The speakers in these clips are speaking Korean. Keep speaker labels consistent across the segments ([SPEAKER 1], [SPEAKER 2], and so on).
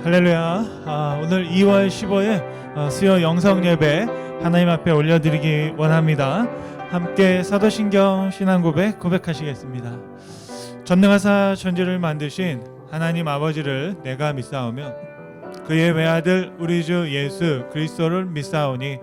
[SPEAKER 1] 할렐루야. 오늘 2월 15일 수요 영성 예배 하나님 앞에 올려드리기 원합니다. 함께 사도신경 신앙고백 고백하시겠습니다. 전능하사 천지를 만드신 하나님 아버지를 내가 믿사오며 그의 외아들 우리 주 예수 그리스도를 믿사오니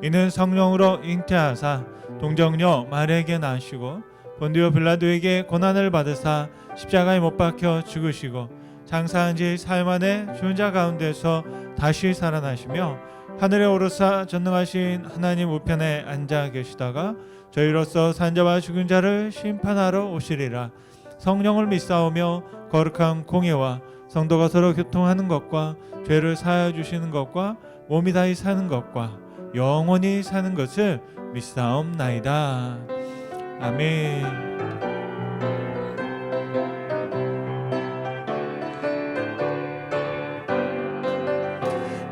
[SPEAKER 1] 이는 성령으로 잉태하사 동정녀 마리아에게 나시고 본디오 빌라도에게 고난을 받으사 십자가에 못 박혀 죽으시고 장사한 지 사흘 만에 죽은 자 가운데서 다시 살아나시며 하늘에 오르사 전능하신 하나님 우편에 앉아 계시다가 저희로서 산자와 죽은 자를 심판하러 오시리라. 성령을 믿사오며 거룩한 공예와 성도가 서로 교통하는 것과 죄를 사하여 주시는 것과 몸이 다히 사는 것과 영원히 사는 것을 믿사옵나이다. 아멘.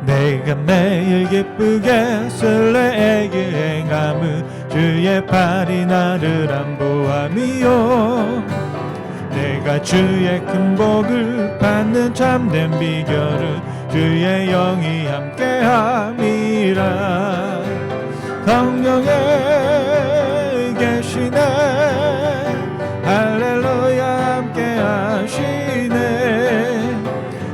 [SPEAKER 1] 내가 매일 기쁘게 설레게 행함은 주의 팔이 나를 안보함이요 내가 주의 큰 복을 받는 참된 비결은 주의 영이 함께함이라. 성령에 계시네 할렐루야 함께하시네.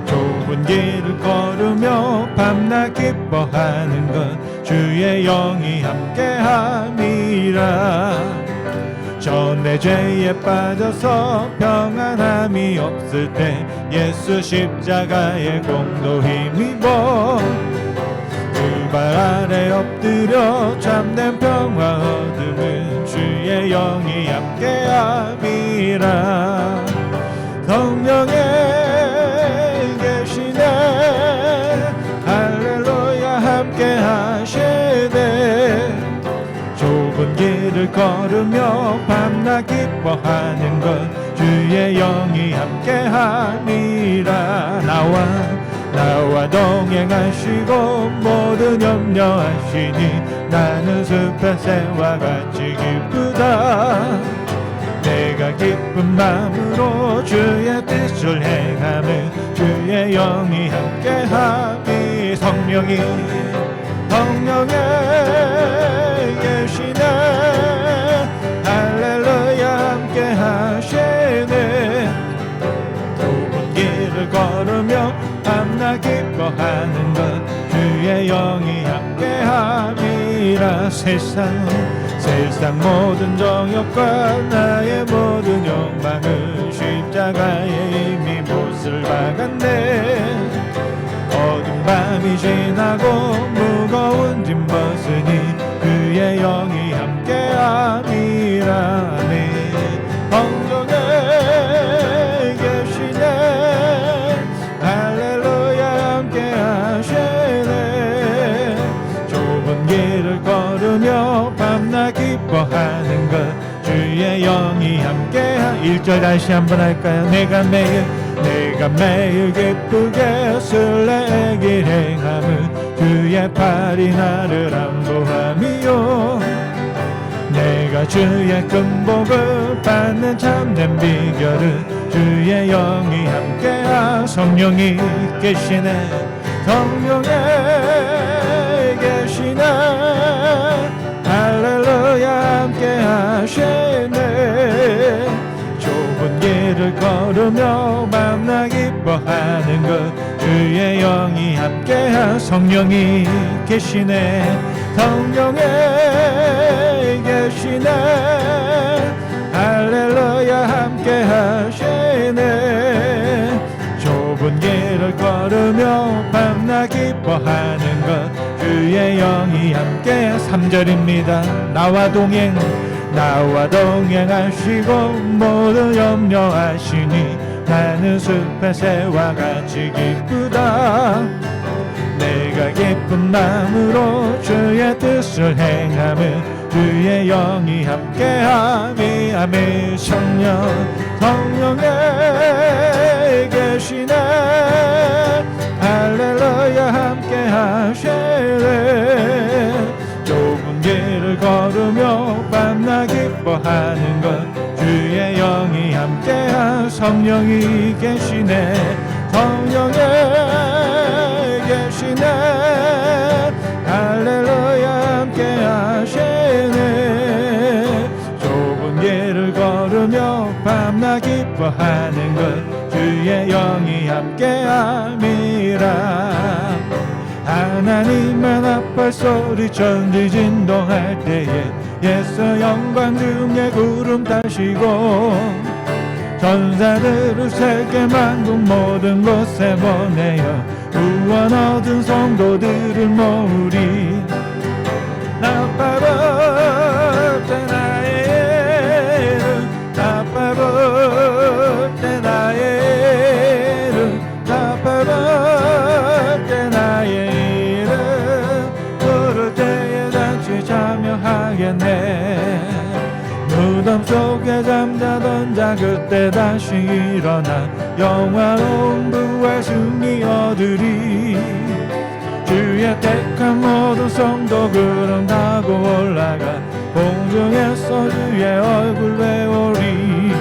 [SPEAKER 1] 좁은 길을 걸으며 밤낮 기뻐하는 것 주의 영이 함께함이라. 전에 죄에 빠져서 평안함이 없을 때 예수 십자가의 공로 힘입어 그 발 아래 엎드려 참된 평화 얻음은 주의 영이 함께함이라. 성령에 계시네 할렐루야 함께하시네. 좁은 길을 걸으며 밤낮 기뻐하는 것 주의 영이 함께함이라. 나와 동행하시고 모든 염려하시니 나는 숲의 새와 같이 기쁘다. 내가 기쁜 마음으로 주의 뜻을 행하며 주의 영이 함께함이. 성령에 계시네 할렐루야 함께하시네. 좁은 길을 걸으며 밤낮 기뻐하는 것 주의 영이 함께함이라. 세상 모든 정욕과 나의 모든 욕망은 십자가에 이미 못을 박았네. 어두운 밤이 지나고 무거운 짐 벗으니 그의 영이 함께함이라. 성령에 계시네 할렐루야 함께하시네. 좁은 길을 걸으며 밤낮 기뻐하는 것 주의 영이 함께하. 1절 다시 한번 할까요? 내가 매일 기쁘게 설레길 행함은 주의 팔이 나를 안보함이요 내가 주의 큰 복을 받는 참된 비결은 주의 영이 함께하. 성령이 계시네 성령에 계시네 할렐루야 함께하시네. 좁은 길을 걸으며 밤낮 기뻐하는 것 주의 영이 함께하. 성령이 계시네 성령에 계시네 할렐루야 함께하시네. 좁은 길을 걸으며 밤낮 기뻐하는 것 주의 영이 함께. 3절입니다. 나와 동행하시고 모든 염려하시니 나는 숲의 새와 같이 기쁘다. 내가 기쁜 마음으로 주의 뜻을 행하며 주의 영이 함께함이. 아멘. 성령에 계시네 할렐루야 함께하시네. 좁은 길을 걸으며 밤낮 기뻐하는 것 주의 영이 함께하. 성령이 계시네 성령에 하시네 할렐루야 함께 하시네 좁은 길을 걸으며 밤낮 기뻐하는 것 주의 영이 함께함이라 하나님만 앞에 소리 천지 진동할 때에 예수 영광 중에 구름 타시고 전사들을 세계 만국 모든 곳에 보내어 구원 얻은 성도들을 모으리 나팔을 때 나의 이름 나팔을 때 나의 이름 나팔을 때 나의 이름 부를 때에 같이 참여하겠네 무덤 속에 잠자던 자 그때 다시 일어나 영화로운 부활 승리 얻으리 주의 택한 모든 성도 구름 타고 올라가 공중에서 주의 얼굴 배우리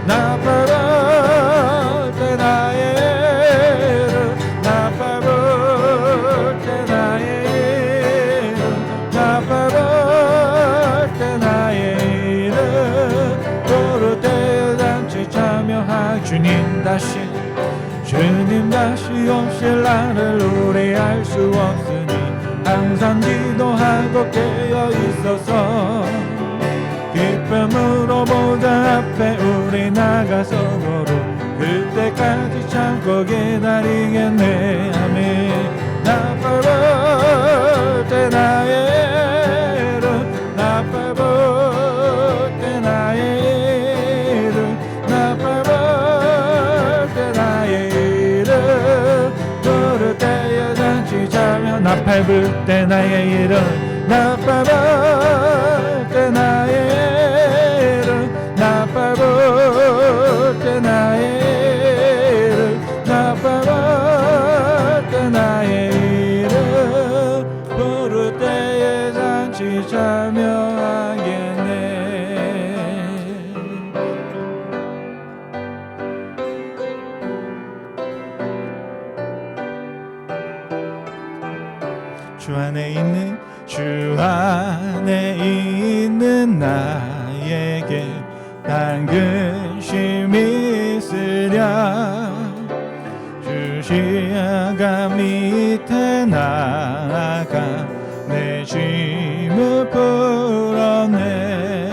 [SPEAKER 1] 나팔을 때 나의 이름 나팔을 때 나의 이름 나팔을 때 나의 부를 때에 같이 참여할 주님 다시 오실 날을 우리알 수 없으니 항상 기도하고 깨어 있어서 기쁨으로 보좌 앞에 우리 나가서도록 그때까지 참고 기다리겠네 아멘 나팔을 때 나의 이름 나팔을 때 나의 이름 나팔을 때 나의 이름 부를 때에 같이 자며 나팔 불 때 나의 이름 나팔 불 때 나의 이름 나팔 불 때 나의 이름 나팔 불 때 나의 이름 부를 때에 같이 참여하겠네 주 안에 있는 나에게 당근심 있으랴 주 시야가 밑에 나아가 내 짐을 풀어내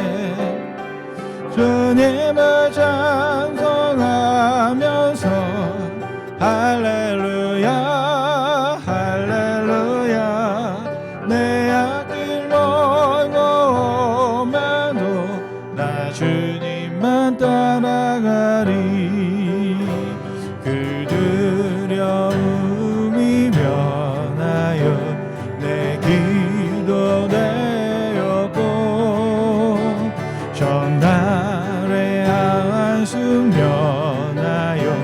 [SPEAKER 1] 주님을 찬송하면서 할렐루야 할렐루야 내 앞길 멀고 오매도 나 주님만 따라가리 그 두려움이 면하여 내 기도 되었고 전날의 한숨 면하여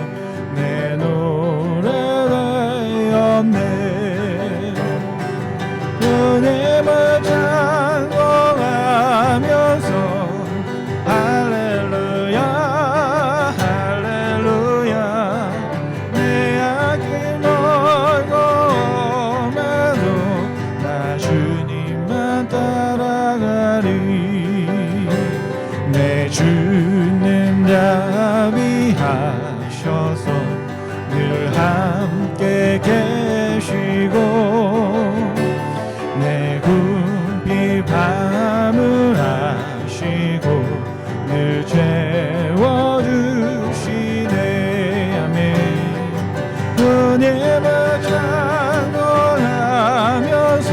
[SPEAKER 1] 내 노래 되었네 주님을 찬송하면서 할렐루야 할렐루야 내 앞길 멀고 오매도 나 주님만 따라가리 내 주님 자비하셔서 늘 함께 계시고 내 굶비 밤을 아시고 늘 채워주시네 아멘 주님을 찬송하면서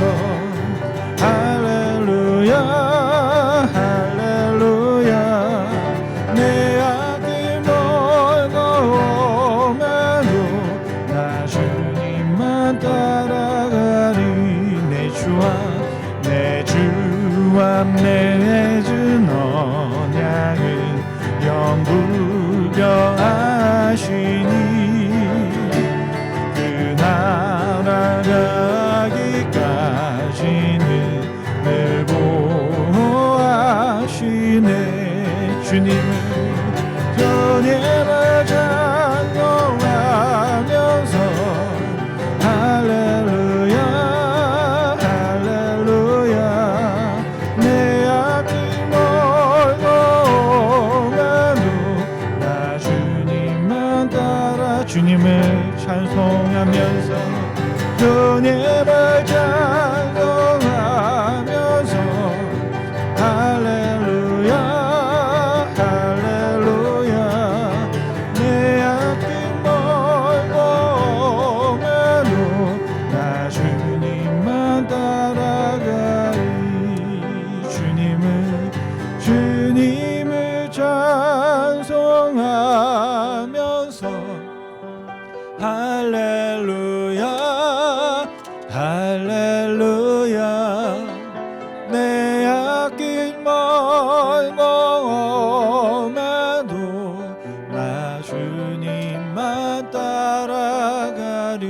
[SPEAKER 1] 할렐루야 할렐루야 내 앞길 멀고 오매도 나 주님만 따라가리 내 주와 맺은 언약은 영불변하시니 그 나라 가기까지는 늘 보호하시네 주님을 찬송하면서 할렐루야 주님만 따라가리.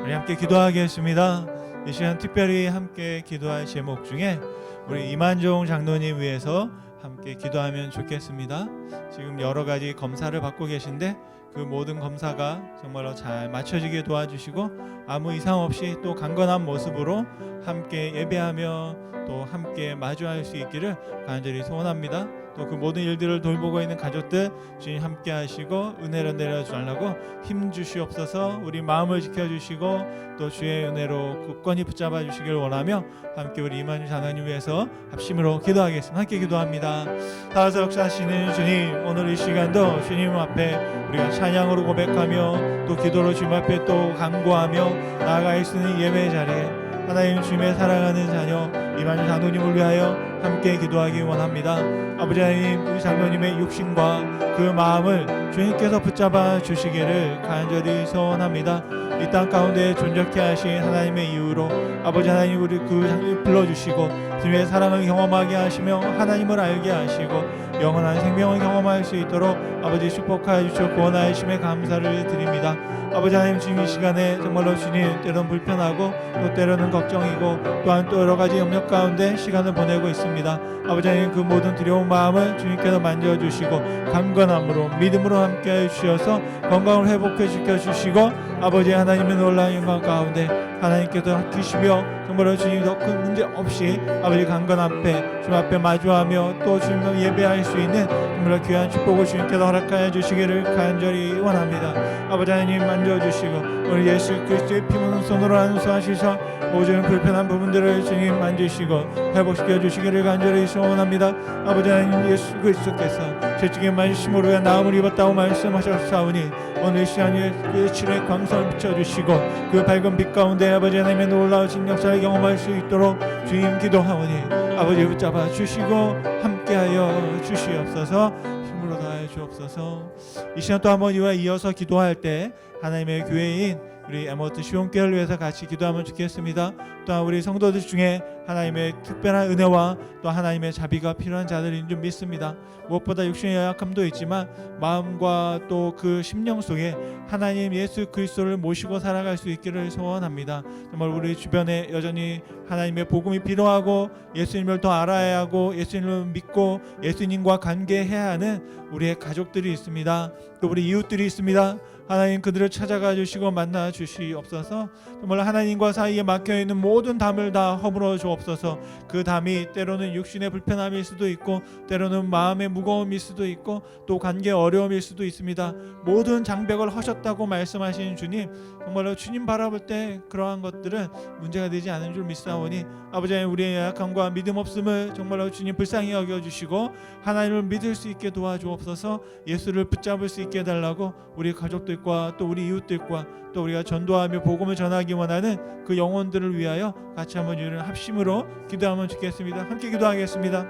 [SPEAKER 1] 우리 함께 기도하겠습니다. 이 시간 특별히 함께 기도할 제목 중에 우리 이만종 장로님 위해서 함께 기도하면 좋겠습니다. 지금 여러 가지 검사를 받고 계신데 그 모든 검사가 정말로 잘 맞춰지게 도와주시고 아무 이상 없이 또 강건한 모습으로 함께 예배하며 또 함께 마주할 수 있기를 간절히 소원합니다. 또 그 모든 일들을 돌보고 있는 가족들 주님 함께 하시고 은혜를 내려주달라고 힘 주시옵소서. 우리 마음을 지켜주시고 또 주의 은혜로 굳건히 붙잡아 주시길 원하며 함께 우리 이만희 장로님 위해서 합심으로 기도하겠습니다. 함께 기도합니다. 다가서 역사하시는 주님, 오늘 이 시간도 주님 앞에 우리가 찬양으로 고백하며 또 기도로 주님 앞에 또 간구하며 나아갈 수 있는 예배 자리에 하나님 주님의 사랑하는 자녀 이만희 장로님을 위하여 함께 기도하기 원합니다. 아버지 하나님, 우리 장로님의 육신과 그 마음을 주님께서 붙잡아 주시기를 간절히 소원합니다. 이 땅 가운데 존재케 하신 하나님의 이유로 아버지 하나님, 우리 그 장로님 불러주시고 주님의 사랑을 경험하게 하시며 하나님을 알게 하시고 영원한 생명을 경험할 수 있도록 아버지 축복하여 주시고 구원하심에 감사를 드립니다. 아버지 하나님, 지금 이 시간에 정말로 주님 때로는 불편하고 또 때로는 걱정이고 또한 또 여러 가지 염려 가운데 시간을 보내고 있습니다. 아버지 하나님, 그 모든 두려운 마음을 주님께서 만져주시고 강건함으로 믿음으로 함께해 주셔서 건강을 회복해 지켜주시고 아버지 하나님의 놀라운 영광 가운데 하나님께서 크시며 정말로 주님 더 큰 문제 없이 아버지 강건 앞에 주님 앞에 마주하며 또 주님을 예배할 수 있는 정말로 귀한 축복을 주님께서 허락하여 주시기를 간절히 원합니다. 아버지 하나님 만져주시고 우리 예수 그리스도의 피 묻은 손으로 안수하시사 모든 불편한 부분들을 주님 만지시고 회복시켜 주시기를 간절히 소원합니다. 아버지 하나님, 예수 그리스도께서 죄중에 만지심으로 왜 나음을 입었다고 말씀하셨사오니 오늘 이 시간에 그 칠의 광선을 비춰주시고 그 밝은 빛 가운데 아버지 하나님의 놀라우신 역사를 경험할 수 있도록 주님 기도하오니 아버지 붙잡아 주시고 함께하여 주시옵소서. 힘으로 다하여 주옵소서. 이 시간 또 한번 이와 이어서 기도할 때 하나님의 교회인 우리 에머트 시온교회를 위해서 같이 기도하면 좋겠습니다. 또한 우리 성도들 중에 하나님의 특별한 은혜와 또 하나님의 자비가 필요한 자들인 줄 믿습니다. 무엇보다 육신의 연약함도 있지만 마음과 또 그 심령 속에 하나님 예수 그리스도를 모시고 살아갈 수 있기를 소원합니다. 정말 우리 주변에 여전히 하나님의 복음이 필요하고 예수님을 더 알아야 하고 예수님을 믿고 예수님과 관계해야 하는 우리의 가족들이 있습니다. 또 우리 이웃들이 있습니다. 하나님, 그들을 찾아가 주시고 만나 주시옵소서. 정말 하나님과 사이에 막혀있는 모든 담을 다 허물어 주옵소서. 그 담이 때로는 육신의 불편함일 수도 있고 때로는 마음의 무거움일 수도 있고 또 관계 어려움일 수도 있습니다. 모든 장벽을 허셨다고 말씀하시는 주님, 정말로 주님 바라볼 때 그러한 것들은 문제가 되지 않은 줄 믿사오니 아버지 하나님, 우리의 약함과 믿음 없음을 정말로 주님 불쌍히 여겨주시고 하나님을 믿을 수 있게 도와주옵소서. 예수를 붙잡을 수 있게 해달라고 우리 가족들과 또 우리 이웃들과 또 우리가 전도하며 복음을 전하기 원하는 그 영혼들을 위하여 같이 한번 이런 합심으로 기도하면 좋겠습니다. 함께 기도하겠습니다.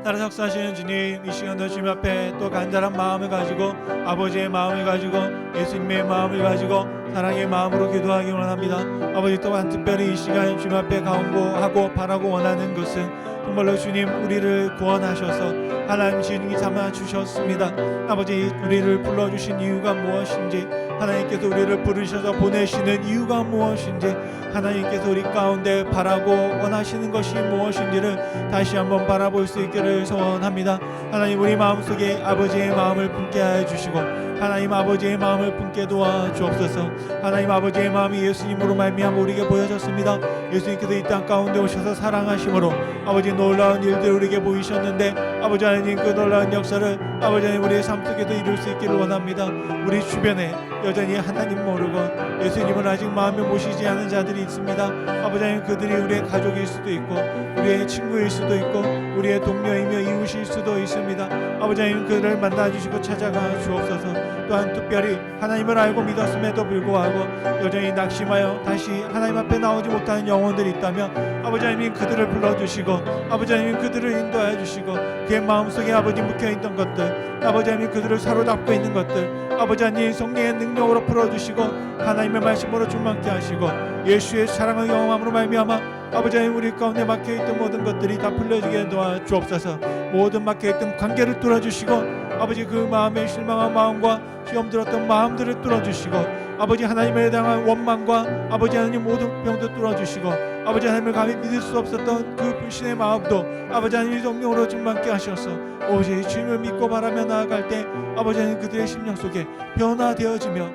[SPEAKER 1] 나를 역사하시는 주님, 이 시간도 주님 앞에 또 간절한 마음을 가지고 아버지의 마음을 가지고 예수님의 마음을 가지고 사랑의 마음으로 기도하기 원합니다. 아버지, 또한 특별히 이 시간 주님 앞에 간구하고 바라고 원하는 것은 정말로 주님 우리를 구원하셔서 하나님 진리 삼아 주셨습니다. 아버지, 우리를 불러주신 이유가 무엇인지, 하나님께서 우리를 부르셔서 보내시는 이유가 무엇인지, 하나님께서 우리 가운데 바라고 원하시는 것이 무엇인지를 다시 한번 바라볼 수 있기를 소원합니다. 하나님, 우리 마음속에 아버지의 마음을 품게 하여 주시고 하나님 아버지의 마음을 품게 도와 주옵소서. 하나님 아버지의 마음이 예수님으로 말미암아 우리에게 보여졌습니다. 예수님께서 이 땅 가운데 오셔서 사랑하심으로 아버지 놀라운 일들 우리에게 보이셨는데 아버지 하나님, 그 놀라운 역사를 아버지 하나님 우리의 삶 속에도 이룰 수 있기를 원합니다. 우리 주변에 여전히 하나님 모르고 예수님을 아직 마음에 모시지 않은 자들이 있습니다. 아버지 하나님, 그들이 우리의 가족일 수도 있고 우리의 친구일 수도 있고 우리의 동료이며 이웃일 수도 있습니다. 아버지 하나님, 그들을 만나주시고 찾아가 주옵소서. 또한 특별히 하나님을 알고 믿었음에도 불구하고 여전히 낙심하여 다시 하나님 앞에 나오지 못하는 영혼들이 있다면 아버지 하나님, 그들을 불러주시고 아버지 하나님, 그들을 인도해 주시고 그의 마음속에 아버지 묵혀있던 것들, 아버지 하나님, 그들을 사로잡고 있는 것들 아버지 하나님 성령의 능력으로 풀어주시고 하나님의 말씀으로 충만케 하시고 예수의 사랑을 경험함으로 말미암아 아버지 하나님, 우리 가운데 막혀있던 모든 것들이 다 풀려지게 도와주옵소서. 모든 막혀있던 관계를 뚫어주시고 아버지 그 마음에 실망한 마음과 시험 들었던 마음들을 뚫어주시고 아버지 하나님에 대한 원망과 아버지 하나님 모든 병도 뚫어주시고 아버지 하나님을 감히 믿을 수 없었던 그 불신의 마음도 아버지 하나님이 성령으로 충만케 하셔서 오직 주님을 믿고 바라며 나아갈 때 아버지 하나님 그들의 심령 속에 변화되어지며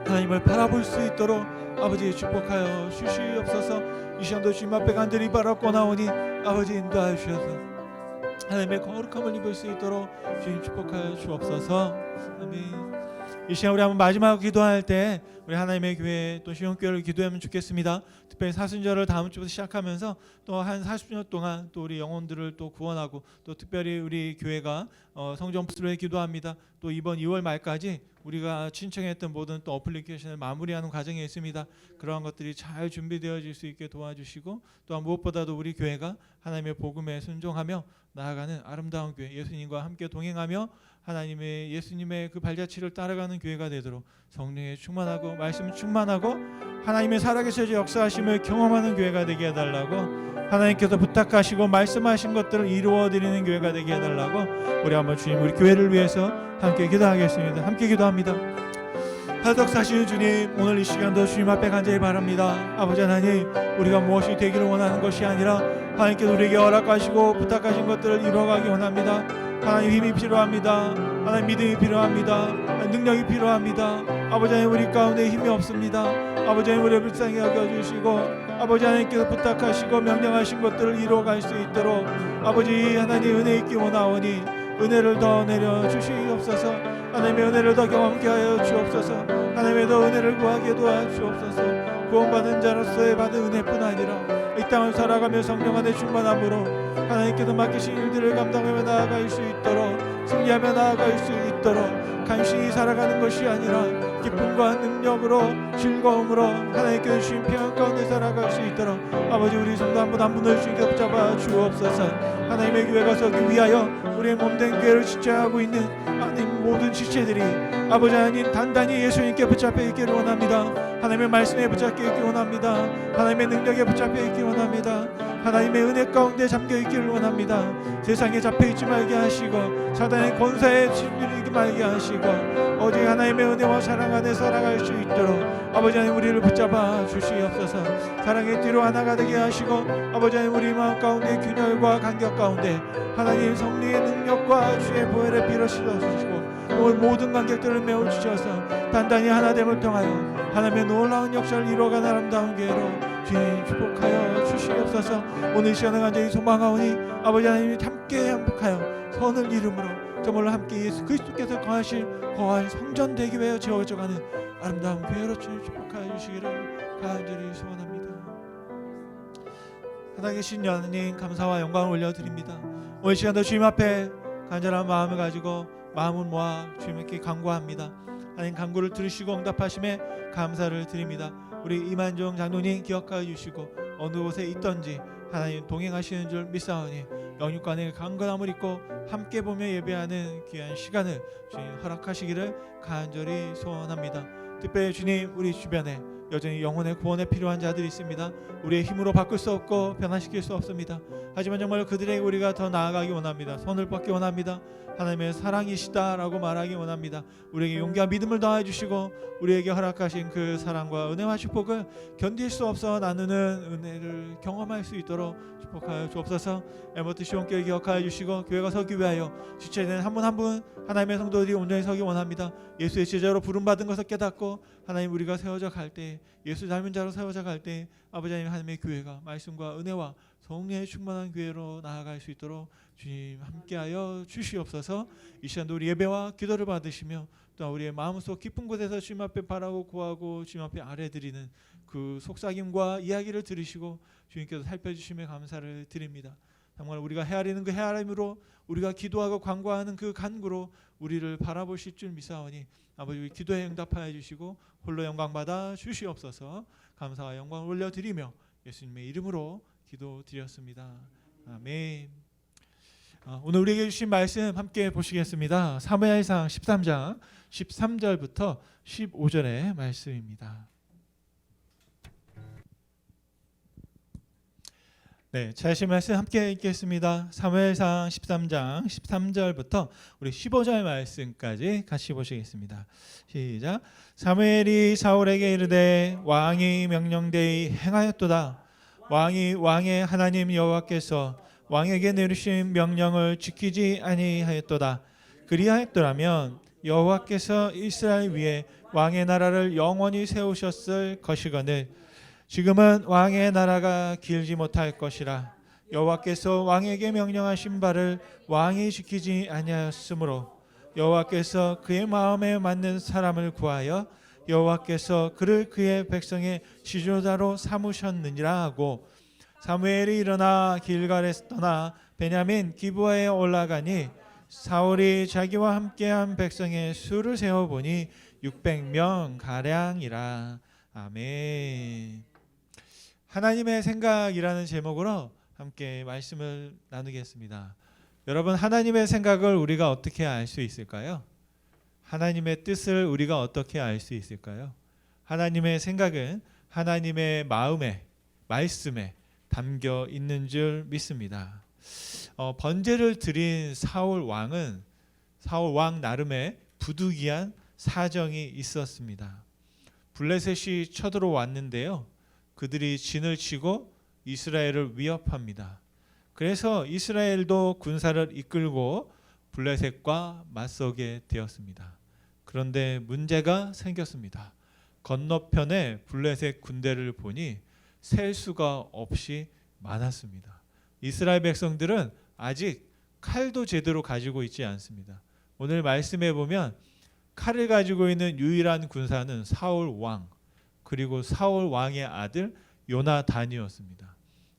[SPEAKER 1] 하나님을 바라볼 수 있도록 아버지 축복하여 주시옵소서. 이 시간도 주님 앞에 간절히 바라고 나오니 아버지 인도하여 주셔서 하나님의 거룩함을 입을 수 있도록 주님 축복하여 주옵소서. 아멘. 이 시간 우리 한번 마지막 기도할 때 우리 하나님의 교회 또 시온교회를 기도하면 좋겠습니다. 특별히 사순절을 다음 주부터 시작하면서 또 한 40년 동안 또 우리 영혼들을 또 구원하고 또 특별히 우리 교회가 성전 부스로에 기도합니다. 또 이번 2월 말까지 우리가 신청했던 모든 또 어플리케이션을 마무리하는 과정에 있습니다. 그러한 것들이 잘 준비되어질 수 있게 도와주시고 또한 무엇보다도 우리 교회가 하나님의 복음에 순종하며 나아가는 아름다운 교회, 예수님과 함께 동행하며 하나님의 예수님의 그 발자취를 따라가는 교회가 되도록 성령에 충만하고 말씀 충만하고 하나님의 살아계셔 역사하심을 경험하는 교회가 되게 해달라고 하나님께서 부탁하시고 말씀하신 것들을 이루어드리는 교회가 되게 해달라고 우리 한번 주님 우리 교회를 위해서 함께 기도하겠습니다. 함께 기도합니다. 하덕사시는 주님, 오늘 이 시간도 주님 앞에 간절히 바랍니다. 아버지 하나님, 우리가 무엇이 되기를 원하는 것이 아니라 하나님께서 우리에게 허락하시고 부탁하신 것들을 이루어가기 원합니다. 하나님 힘이 필요합니다. 하나님 믿음이 필요합니다. 능력이 필요합니다. 아버지 하나님 우리 가운데 힘이 없습니다. 아버지 하나님 우리를 불쌍히 여겨주시고 아버지 하나님께서 부탁하시고 명령하신 것들을 이루어갈 수 있도록 아버지 하나님 은혜 있기 원하오니 은혜를 더 내려 주시옵소서. 하나님의 은혜를 더 경험케 하여 주옵소서. 하나님의 더 은혜를 구하게 도와주옵소서. 구원받은 자로서의 받은 은혜뿐 아니라 이 땅을 살아가며 성령 안에 충만함으로 하나님께서 맡기신 일들을 감당하며 나아갈 수 있도록 승리하며 나아갈 수 있도록 간신히 살아가는 것이 아니라 기쁨과 능력으로 즐거움으로 하나님께서 주신 평안 가운데 살아갈 수 있도록 아버지 우리 성도 한 분 한 분을 주님께 붙잡아 주옵소서. 하나님의 교회가 서기 위하여 우리의 몸된 교회를 지체하고 있는 하나님 모든 지체들이 아버지 하나님 단단히 예수님께 붙잡혀 있기를 원합니다. 하나님의 말씀에 붙잡혀 있기 원합니다. 하나님의 능력에 붙잡혀 있기 원합니다. 하나님의 은혜 가운데 잠겨 있기를 원합니다. 세상에 잡혀 있지 말게 하시고 사단의 권세에 짓눌리지 말게 하시고 오직 하나님의 은혜와 사랑 안에 살아갈 수 있도록 아버지 하나님 우리를 붙잡아 주시옵소서. 사랑의 뒤로 하나가 되게 하시고 아버지 하나님 우리 마음 가운데 균열과 간격 가운데 하나님 성령의 능력과 주의 보혈의 피로 씻어주시고 오늘 모든 관객들을 메워 주셔서 단단히 하나됨을 통하여 하나님의 놀라운 역사를 이루어가는 아름다운 교회로 주님 축복하여 주시옵소서. 오늘 이 시간을 간절히 소망하오니 아버지 하나님이 함께 행복하여 선을 이름으로 정말로 함께 예수 그리스도께서 거할 성전 되기 위하여 지어져가는 아름다운 교회로 주님 축복하여 주시기를 간절히 소원합니다. 하나님 계신 하나님 감사와 영광을 올려드립니다. 오늘 시간도 주님 앞에 간절한 마음을 가지고 마음을 모아 주님께 간구합니다. 하나님 간구를 들으시고 응답하심에 감사를 드립니다. 우리 이만종 장로님 기억하여 주시고 어느 곳에 있던지 하나님 동행하시는 줄 믿사오니 영육간의 강건함을 입고 함께 보며 예배하는 귀한 시간을 주님 허락하시기를 간절히 소원합니다. 특별히 주님 우리 주변에 여전히 영혼의 구원에 필요한 자들이 있습니다. 우리의 힘으로 바꿀 수 없고 변화시킬 수 없습니다. 하지만 정말 그들에게 우리가 더 나아가기 원합니다. 손을 뻗기 원합니다. 하나님의 사랑이시다라고 말하기 원합니다. 우리에게 용기와 믿음을 더해 주시고 우리에게 허락하신 그 사랑과 은혜와 축복을 견딜 수 없어 나누는 은혜를 경험할 수 있도록 축복하여 주옵소서. 엘버트 시온교회 기억하여 주시고 교회가 서기 위하여 지체된 한 분 한 분 하나님의 성도들이 온전히 서기 원합니다. 예수의 제자로 부름받은 것을 깨닫고 하나님 우리가 세워져 갈 때 예수 닮은 자로 세워져 갈 때 아버지 하나님 하나님의 교회가 말씀과 은혜와 성령의 충만한 교회로 나아갈 수 있도록 주님 함께하여 주시옵소서. 이 시간도 우리 예배와 기도를 받으시며 또 우리의 마음속 깊은 곳에서 주님 앞에 바라고 구하고 주님 앞에 아뢰드리는 그 속삭임과 이야기를 들으시고 주님께서 살펴주심에 감사를 드립니다. 정말 우리가 헤아리는 그 헤아림으로 우리가 기도하고 간구하는 그 간구로 우리를 바라보실 줄 믿사오니 아버지 우리 기도에 응답하여 주시고 홀로 영광 받아 주시옵소서. 감사와 영광을 올려드리며 예수님의 이름으로 기도드렸습니다. 아멘. 오늘 우리에게 주신 말씀 함께 보시겠습니다. 사무엘상 13장 13절부터 15절의 말씀입니다. 네, 자신 말씀 함께 읽겠습니다. 사무엘상 13장 13절부터 우리 15절 말씀까지 같이 보시겠습니다. 시작. 사무엘이 사울에게 이르되 왕이 명령되이 행하였도다. 왕이 왕의 하나님 여호와께서 왕에게 내리신 명령을 지키지 아니하였도다. 그리하였더라면 여호와께서 이스라엘 위에 왕의 나라를 영원히 세우셨을 것이거늘 지금은 왕의 나라가 길지 못할 것이라. 여호와께서 왕에게 명령하신 바를 왕이 지키지 아니하였으므로 여호와께서 그의 마음에 맞는 사람을 구하여 여호와께서 그를 그의 백성의 지도자로 삼으셨느니라 하고 사무엘이 일어나 길갈에서 떠나 베냐민 기브아에 올라가니 사울이 자기와 함께한 백성의 수를 세어보니 600명 가량이라. 아멘. 하나님의 생각이라는 제목으로 함께 말씀을 나누겠습니다. 여러분, 하나님의 생각을 우리가 어떻게 알 수 있을까요? 하나님의 뜻을 우리가 어떻게 알 수 있을까요? 하나님의 생각은 하나님의 마음에, 말씀에 담겨 있는 줄 믿습니다. 번제를 드린 사울 왕 나름의 부득이한 사정이 있었습니다. 블레셋이 쳐들어왔는데요. 그들이 진을 치고 이스라엘을 위협합니다. 그래서 이스라엘도 군사를 이끌고 블레셋과 맞서게 되었습니다. 그런데 문제가 생겼습니다. 건너편에 블레셋 군대를 보니 셀 수가 없이 많았습니다. 이스라엘 백성들은 아직 칼도 제대로 가지고 있지 않습니다. 오늘 말씀해 보면 칼을 가지고 있는 유일한 군사는 사울 왕, 그리고 사울 왕의 아들 요나단이었습니다.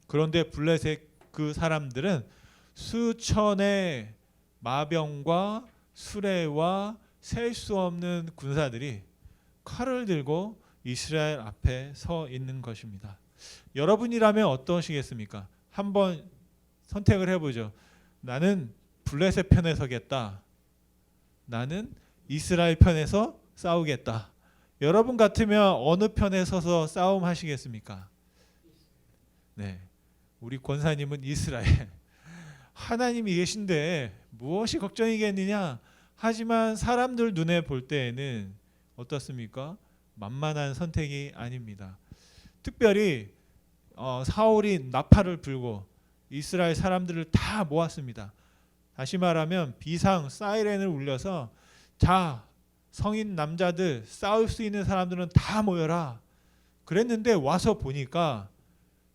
[SPEAKER 1] 그런데 블레셋 그 사람들은 수천의 마병과 수레와 셀 수 없는 군사들이 칼을 들고 이스라엘 앞에 서 있는 것입니다. 여러분이라면 어떠시겠습니까? 한번 선택을 해보죠. 나는 블레셋 편에 서겠다. 나는 이스라엘 편에서 싸우겠다. 여러분 같으면 어느 편에 서서 싸움하시겠습니까? 네, 우리 권사님은 이스라엘. 하나님이 계신데 무엇이 걱정이겠느냐? 하지만 사람들 눈에 볼 때에는 어떻습니까? 만만한 선택이 아닙니다. 특별히 사울이 나팔을 불고 이스라엘 사람들을 다 모았습니다. 다시 말하면 비상 사이렌을 울려서 자, 성인 남자들, 싸울 수 있는 사람들은 다 모여라. 그랬는데 와서 보니까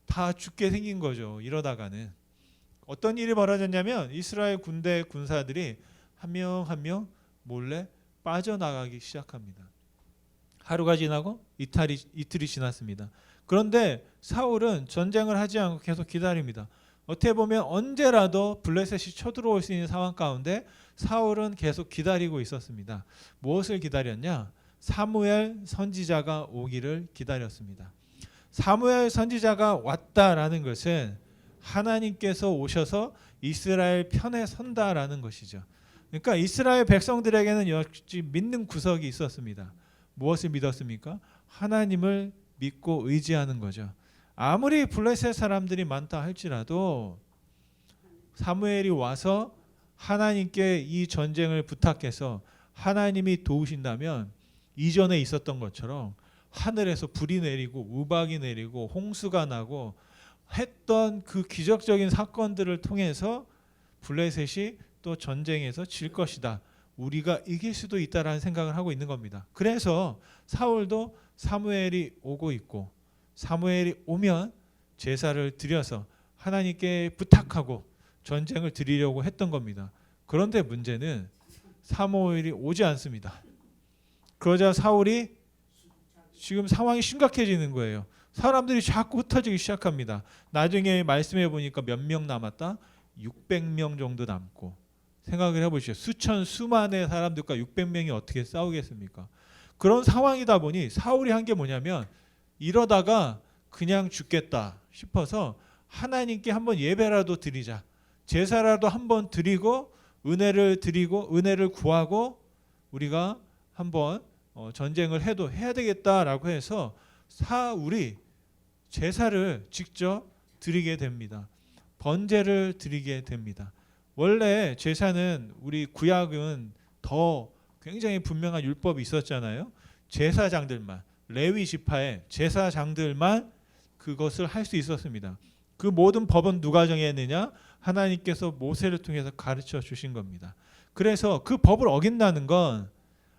[SPEAKER 1] 다 죽게 생긴 거죠. 이러다가는 어떤 일이 벌어졌냐면 이스라엘 군대 군사들이 한 명 한 명 몰래 빠져나가기 시작합니다. 하루가 지나고 이틀이 지났습니다. 그런데 사울은 전쟁을 하지 않고 계속 기다립니다. 어떻게 보면 언제라도 블레셋이 쳐들어올 수 있는 상황 가운데 사울은 계속 기다리고 있었습니다. 무엇을 기다렸냐? 사무엘 선지자가 오기를 기다렸습니다. 사무엘 선지자가 왔다라는 것은 하나님께서 오셔서 이스라엘 편에 선다라는 것이죠. 그러니까 이스라엘 백성들에게는 역시 믿는 구석이 있었습니다. 무엇을 믿었습니까? 하나님을 믿고 의지하는 거죠. 아무리 블레셋 사람들이 많다 할지라도 사무엘이 와서 하나님께 이 전쟁을 부탁해서 하나님이 도우신다면 이전에 있었던 것처럼 하늘에서 불이 내리고 우박이 내리고 홍수가 나고 했던 그 기적적인 사건들을 통해서 블레셋이 또 전쟁에서 질 것이다. 우리가 이길 수도 있다라는 생각을 하고 있는 겁니다. 그래서 사울도 사무엘이 오고 있고 사무엘이 오면 제사를 드려서 하나님께 부탁하고 전쟁을 드리려고 했던 겁니다. 그런데 문제는 사무엘이 오지 않습니다. 그러자 사울이 지금 상황이 심각해지는 거예요. 사람들이 자꾸 흩어지기 시작합니다. 나중에 말씀해 보니까 몇 명 남았다? 600명 정도 남고. 생각을 해보시죠. 수만의 사람들과 600명이 어떻게 싸우겠습니까? 그런 상황이다 보니 사울이 한 게 뭐냐면 이러다가 그냥 죽겠다 싶어서 하나님께 한번 예배라도 드리자. 제사라도 한번 드리고 은혜를 구하고 우리가 한번 전쟁을 해도 해야 되겠다라고 해서 사울이 제사를 직접 드리게 됩니다. 번제를 드리게 됩니다. 원래 제사는 우리 구약은 더 굉장히 분명한 율법이 있었잖아요. 제사장들만, 레위 지파의 제사장들만 그것을 할 수 있었습니다. 그 모든 법은 누가 정했느냐? 하나님께서 모세를 통해서 가르쳐 주신 겁니다. 그래서 그 법을 어긴다는 건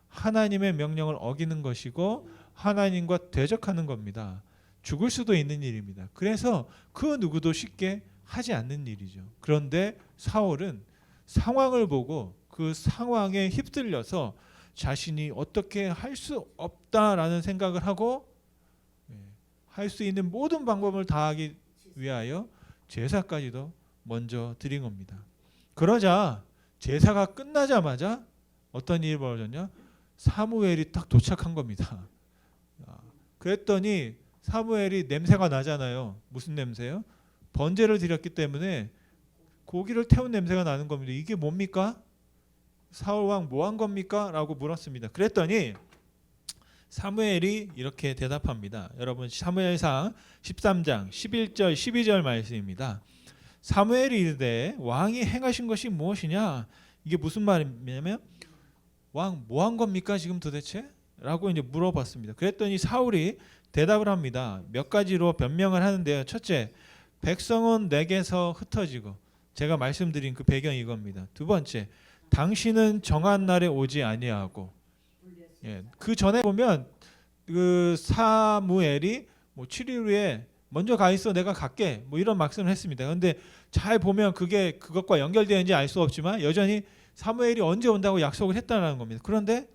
[SPEAKER 1] 하나님의 명령을 어기는 것이고 하나님과 대적하는 겁니다. 죽을 수도 있는 일입니다. 그래서 그 누구도 쉽게 하지 않는 일이죠. 그런데 사울은 상황을 보고 그 상황에 휩쓸려서 자신이 어떻게 할 수 없다라는 생각을 하고 할 수 있는 모든 방법을 다하기 위하여 제사까지도 먼저 드린 겁니다. 그러자 제사가 끝나자마자 어떤 일이 벌어졌냐? 사무엘이 딱 도착한 겁니다. 그랬더니 사무엘이 냄새가 나잖아요. 무슨 냄새요? 번제를 드렸기 때문에 고기를 태운 냄새가 나는 겁니다. 이게 뭡니까? 사울 왕 뭐 한 겁니까? 라고 물었습니다. 그랬더니 사무엘이 이렇게 대답합니다. 여러분 사무엘상 13장 11절 12절 말씀입니다. 사무엘이 이르되 왕이 행하신 것이 무엇이냐? 이게 무슨 말이냐면 왕 뭐 한 겁니까 지금 도대체? 라고 이제 물어봤습니다. 그랬더니 사울이 대답을 합니다. 몇 가지로 변명을 하는데요. 첫째, 백성은 내게서 흩어지고, 제가 말씀드린 그 배경이 이겁니다. 두 번째, 당신은 정한 날에 오지 아니하고, 그 전에 보면 그 사무엘이 뭐 7일 후에 먼저 가 있어 내가 갈게 뭐 이런 말씀을 했습니다. 그런데 잘 보면 그게 그것과 연결되는지 알 수 없지만 여전히 사무엘이 언제 온다고 약속을 했다는 겁니다. 그런데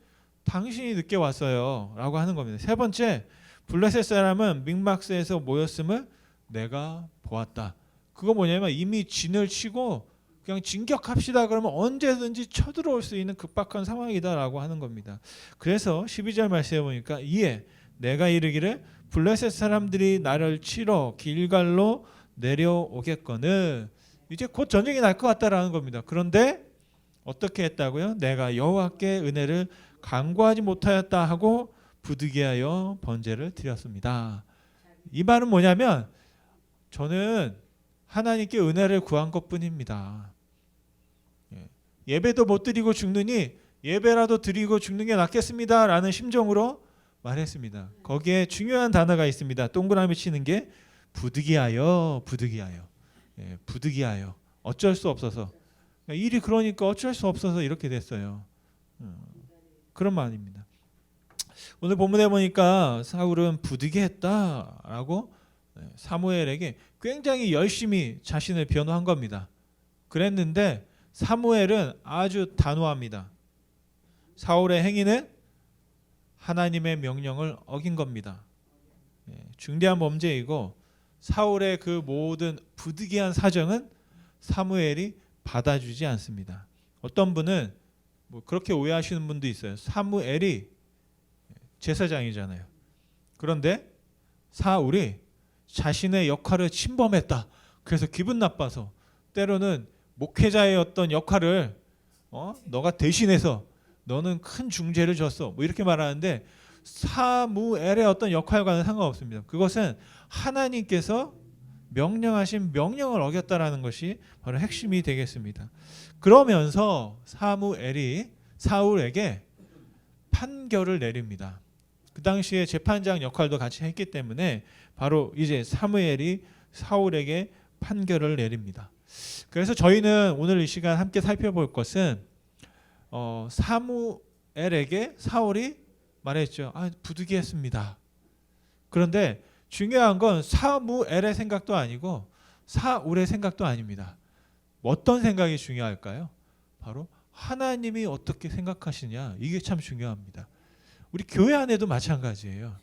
[SPEAKER 1] 당신이 늦게 왔어요 라고 하는 겁니다. 세 번째, 블레셋 사람은 믹막스에서 모였음을 내가 보았다. 그거 뭐냐면 이미 진을 치고 그냥 진격합시다 그러면 언제든지 쳐들어올 수 있는 급박한 상황이다라고 하는 겁니다. 그래서 12절 말씀에 보니까 이에 내가 이르기를 블레셋 사람들이 나를 치러 길갈로 내려오겠거늘, 이제 곧 전쟁이 날 것 같다라는 겁니다. 그런데 어떻게 했다고요? 내가 여호와께 은혜를 간구하지 못하였다 하고 부득이하여 번제를 드렸습니다. 이 말은 뭐냐면 저는 하나님께 은혜를 구한 것뿐입니다. 예배도 못 드리고 죽느니 예배라도 드리고 죽는 게 낫겠습니다 라는 심정으로 말했습니다. 거기에 중요한 단어가 있습니다. 동그라미 치는 게 부득이하여, 부득이하여, 부득이하여, 어쩔 수 없어서, 일이 그러니까 어쩔 수 없어서 이렇게 됐어요. 그런 말입니다. 오늘 본문에 보니까 사울은 부득이했다라고 사무엘에게 굉장히 열심히 자신을 변호한 겁니다. 그랬는데 사무엘은 아주 단호합니다. 사울의 행위는 하나님의 명령을 어긴 겁니다. 중대한 범죄이고 사울의 그 모든 부득이한 사정은 사무엘이 받아주지 않습니다. 어떤 분은 뭐 그렇게 오해하시는 분도 있어요. 사무엘이 제사장이잖아요. 그런데 사울이 자신의 역할을 침범했다. 그래서 기분 나빠서 때로는 목회자의 어떤 역할을 너가 대신해서 너는 큰 중죄를 졌어. 뭐 이렇게 말하는데 사무엘의 어떤 역할과는 상관없습니다. 그것은 하나님께서 명령하신 명령을 어겼다라는 것이 바로 핵심이 되겠습니다. 그러면서 사무엘이 사울에게 판결을 내립니다. 그 당시에 재판장 역할도 같이 했기 때문에 바로 이제 사무엘이 사울에게 판결을 내립니다. 그래서 저희는 오늘 이 시간 함께 살펴볼 것은 사무엘에게 사울이 말했죠. 부득이했습니다. 그런데 중요한 건 사무엘의 생각도 아니고 사울의 생각도 아닙니다. 어떤 생각이 중요할까요? 바로 하나님이 어떻게 생각하시냐, 이게 참 중요합니다. 우리 교회 안에도 마찬가지예요.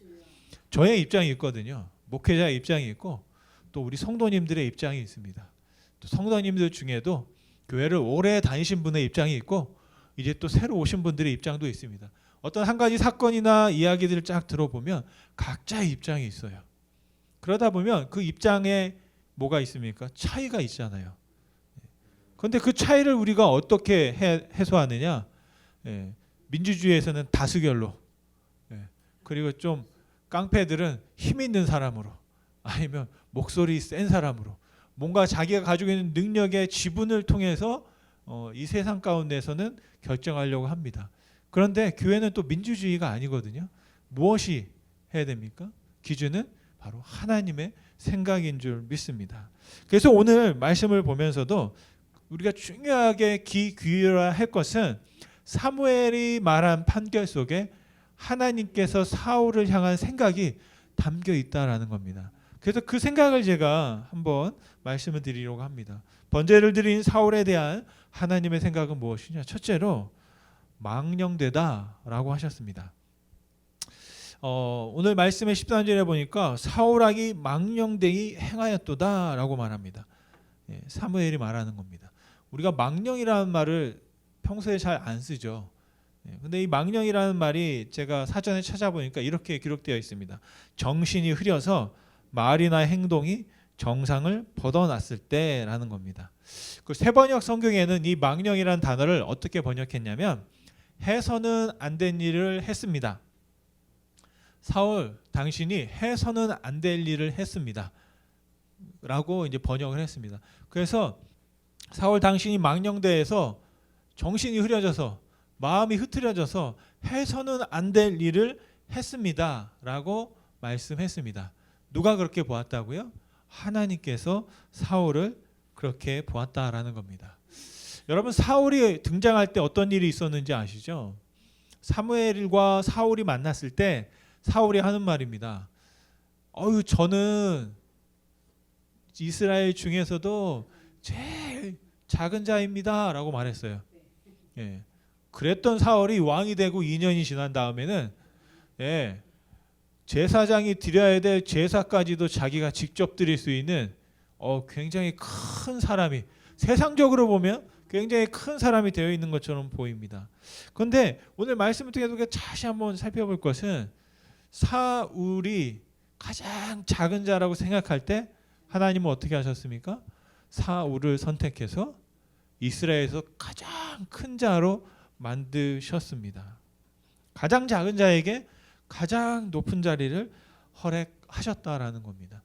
[SPEAKER 1] 저의 입장이 있거든요. 목회자의 입장이 있고 또 우리 성도님들의 입장이 있습니다. 또 성도님들 중에도 교회를 오래 다니신 분의 입장이 있고 이제 또 새로 오신 분들의 입장도 있습니다. 어떤 한 가지 사건이나 이야기들을 쫙 들어보면 각자의 입장이 있어요. 그러다 보면 그 입장에 뭐가 있습니까? 차이가 있잖아요. 그런데 그 차이를 우리가 어떻게 해소하느냐? 민주주의에서는 다수결로, 그리고 좀 깡패들은 힘 있는 사람으로, 아니면 목소리 센 사람으로 뭔가 자기가 가지고 있는 능력의 지분을 통해서 이 세상 가운데서는 결정하려고 합니다. 그런데 교회는 또 민주주의가 아니거든요. 무엇이 해야 됩니까? 기준은 바로 하나님의 생각인 줄 믿습니다. 그래서 오늘 말씀을 보면서도 우리가 중요하게 귀 기울여야 할 것은 사무엘이 말한 판결 속에 하나님께서 사울을 향한 생각이 담겨 있다라는 겁니다. 그래서 그 생각을 제가 한번 말씀을 드리려고 합니다. 번제를 드린 사울에 대한 하나님의 생각은 무엇이냐? 첫째로 망령되다라고 하셨습니다. 오늘 말씀의 13절에 보니까 사울왕이 망령되이 행하였도다라고 말합니다. 예, 사무엘이 말하는 겁니다. 우리가 망령이라는 말을 평소에 잘 안 쓰죠. 근데 이 망령이라는 말이 제가 사전에 찾아보니까 이렇게 기록되어 있습니다. 정신이 흐려서 말이나 행동이 정상을 벗어났을 때라는 겁니다. 그 세번역 성경에는 이 망령이라는 단어를 어떻게 번역했냐면 해서는 안 된 일을 했습니다. 사울 당신이 해서는 안 될 일을 했습니다. 라고 이제 번역을 했습니다. 그래서 사울 당신이 망령되어서 정신이 흐려져서 마음이 흐트러져서 해서는 안 될 일을 했습니다. 라고 말씀했습니다. 누가 그렇게 보았다고요? 하나님께서 사울을 그렇게 보았다라는 겁니다. 여러분 사울이 등장할 때 어떤 일이 있었는지 아시죠? 사무엘과 사울이 만났을 때 사울이 하는 말입니다. 저는 이스라엘 중에서도 제일 작은 자입니다. 라고 말했어요. 예. 그랬던 사울이 왕이 되고 2년이 지난 다음에는 제사장이 드려야 될 제사까지도 자기가 직접 드릴 수 있는 굉장히 큰 사람이 세상적으로 보면 굉장히 큰 사람이 되어 있는 것처럼 보입니다. 그런데 오늘 말씀을 통해서 다시 한번 살펴볼 것은 사울이 가장 작은 자라고 생각할 때 하나님은 어떻게 하셨습니까? 사울을 선택해서 이스라엘에서 가장 큰 자로 만드셨습니다. 가장 작은 자에게 가장 높은 자리를 허락하셨다라는 겁니다.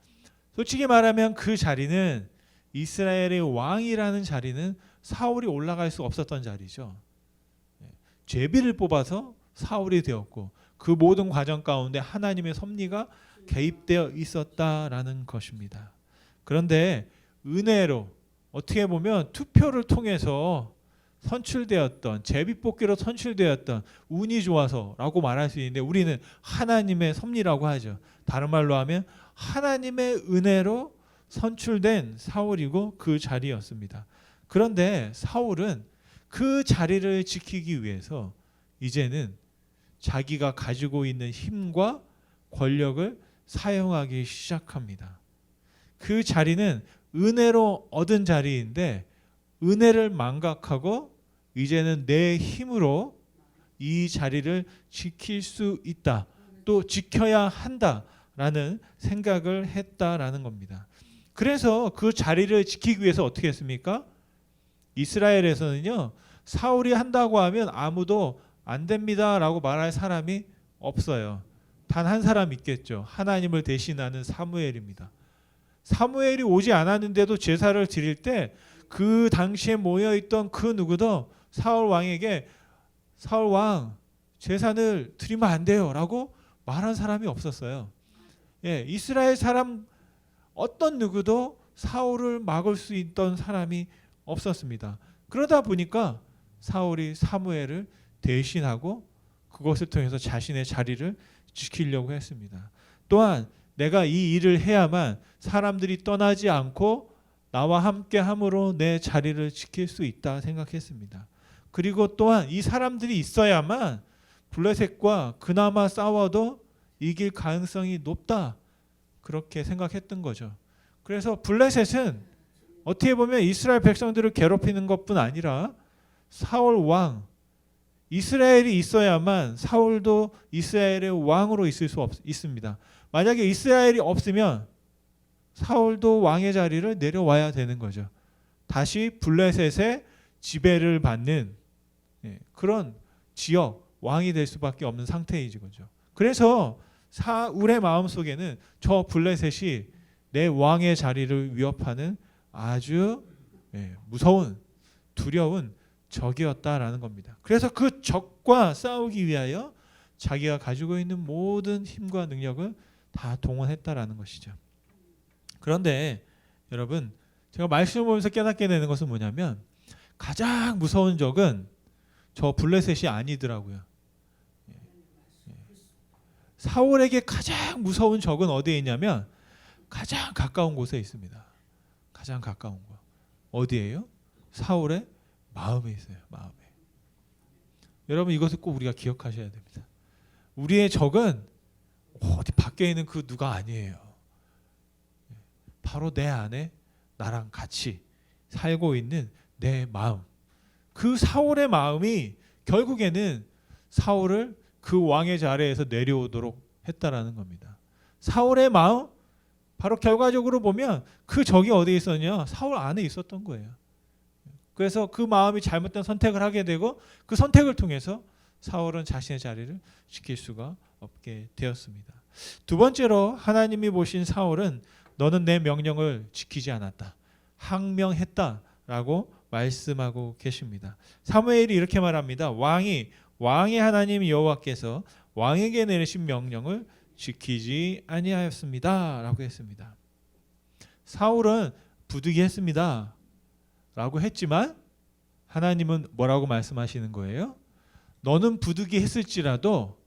[SPEAKER 1] 솔직히 말하면 그 자리는 이스라엘의 왕이라는 자리는 사울이 올라갈 수 없었던 자리죠. 제비를 뽑아서 사울이 되었고 그 모든 과정 가운데 하나님의 섭리가 개입되어 있었다라는 것입니다. 그런데 은혜로 어떻게 보면 투표를 통해서 선출되었던 제비뽑기로 선출되었던 운이 좋아서라고 말할 수 있는데 우리는 하나님의 섭리라고 하죠. 다른 말로 하면 하나님의 은혜로 선출된 사울이고 그 자리였습니다. 그런데 사울은 그 자리를 지키기 위해서 이제는 자기가 가지고 있는 힘과 권력을 사용하기 시작합니다. 그 자리는 은혜로 얻은 자리인데 은혜를 망각하고 이제는 내 힘으로 이 자리를 지킬 수 있다. 또 지켜야 한다라는 생각을 했다라는 겁니다. 그래서 그 자리를 지키기 위해서 어떻게 했습니까? 이스라엘에서는요. 사울이 한다고 하면 아무도 안 됩니다라고 말할 사람이 없어요. 단 한 사람 있겠죠. 하나님을 대신하는 사무엘입니다. 사무엘이 오지 않았는데도 제사를 드릴 때 그 당시에 모여있던 그 누구도 사울 왕에게 사울 왕 제사를 드리면 안 돼요 라고 말한 사람이 없었어요. 이스라엘 사람 어떤 누구도 사울을 막을 수 있던 사람이 없었습니다. 그러다 보니까 사울이 사무엘을 대신하고 그것을 통해서 자신의 자리를 지키려고 했습니다. 또한 내가 이 일을 해야만 사람들이 떠나지 않고 나와 함께 함으로 내 자리를 지킬 수 있다 생각했습니다. 그리고 또한 이 사람들이 있어야만 블레셋과 그나마 싸워도 이길 가능성이 높다 그렇게 생각했던 거죠. 그래서 블레셋은 어떻게 보면 이스라엘 백성들을 괴롭히는 것뿐 아니라 사울 왕 이스라엘이 있어야만 사울도 이스라엘의 왕으로 있을 수 있습니다. 만약에 이스라엘이 없으면 사울도 왕의 자리를 내려와야 되는 거죠. 다시 블레셋의 지배를 받는 그런 지역 왕이 될 수밖에 없는 상태이지 거죠. 그래서 사울의 마음속에는 저 블레셋이 내 왕의 자리를 위협하는 아주 무서운 두려운 적이었다라는 겁니다. 그래서 그 적과 싸우기 위하여 자기가 가지고 있는 모든 힘과 능력을 다 동원했다라는 것이죠. 그런데 여러분, 제가 말씀을 보면서 깨닫게 되는 것은 뭐냐면 가장 무서운 적은 저 블레셋이 아니더라고요. 사울에게 가장 무서운 적은 어디에 있냐면 가장 가까운 곳에 있습니다. 가장 가까운 곳. 어디예요? 사울의 마음에 있어요. 마음에. 여러분, 이것을 꼭 우리가 기억하셔야 됩니다. 우리의 적은 어디 밖에 있는 그 누가 아니에요. 바로 내 안에 나랑 같이 살고 있는 내 마음. 그 사울의 마음이 결국에는 사울을 그 왕의 자리에서 내려오도록 했다라는 겁니다. 사울의 마음, 바로 결과적으로 보면 그 적이 어디에 있었냐? 사울 안에 있었던 거예요. 그래서 그 마음이 잘못된 선택을 하게 되고 그 선택을 통해서 사울은 자신의 자리를 지킬 수가 없게 되었습니다. 두 번째로 하나님이 보신 사울은 너는 내 명령을 지키지 않았다. 항명했다라고 말씀하고 계십니다. 사무엘이 이렇게 말합니다. 왕의 하나님 여호와께서 왕에게 내리신 명령을 지키지 아니하였습니다. 라고 했습니다. 사울은 부득이했습니다. 라고 했지만 하나님은 뭐라고 말씀하시는 거예요? 너는 부득이했을지라도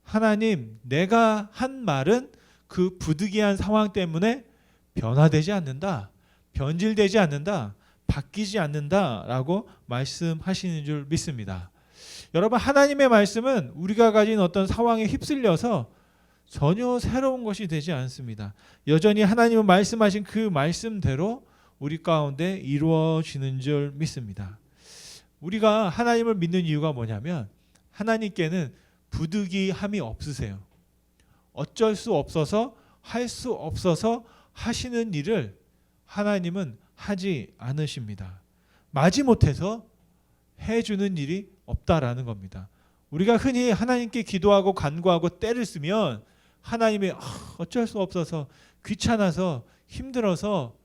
[SPEAKER 1] 하나님, 내가 한 말은 그 부득이한 상황 때문에 변화되지 않는다. 변질되지 않는다. 바뀌지 않는다라고 말씀하시는 줄 믿습니다. 여러분, 하나님의 말씀은 우리가 가진 어떤 상황에 휩쓸려서 전혀 새로운 것이 되지 않습니다. 여전히 하나님은 말씀하신 그 말씀대로 우리 가운데 이루어지는 줄 믿습니다. 우리가 하나님을 믿는 이유가 뭐냐면 하나님께는 부득이함이 없으세요. 어쩔 수 없어서 할 수 없어서 하시는 일을 하나님은 하지 않으십니다. 마지못해서 해주는 일이 없다라는 겁니다. 우리가 흔히 하나님께 기도하고 간구하고 때를 쓰면 하나님이 어쩔 수 없어서 귀찮아서 힘들어서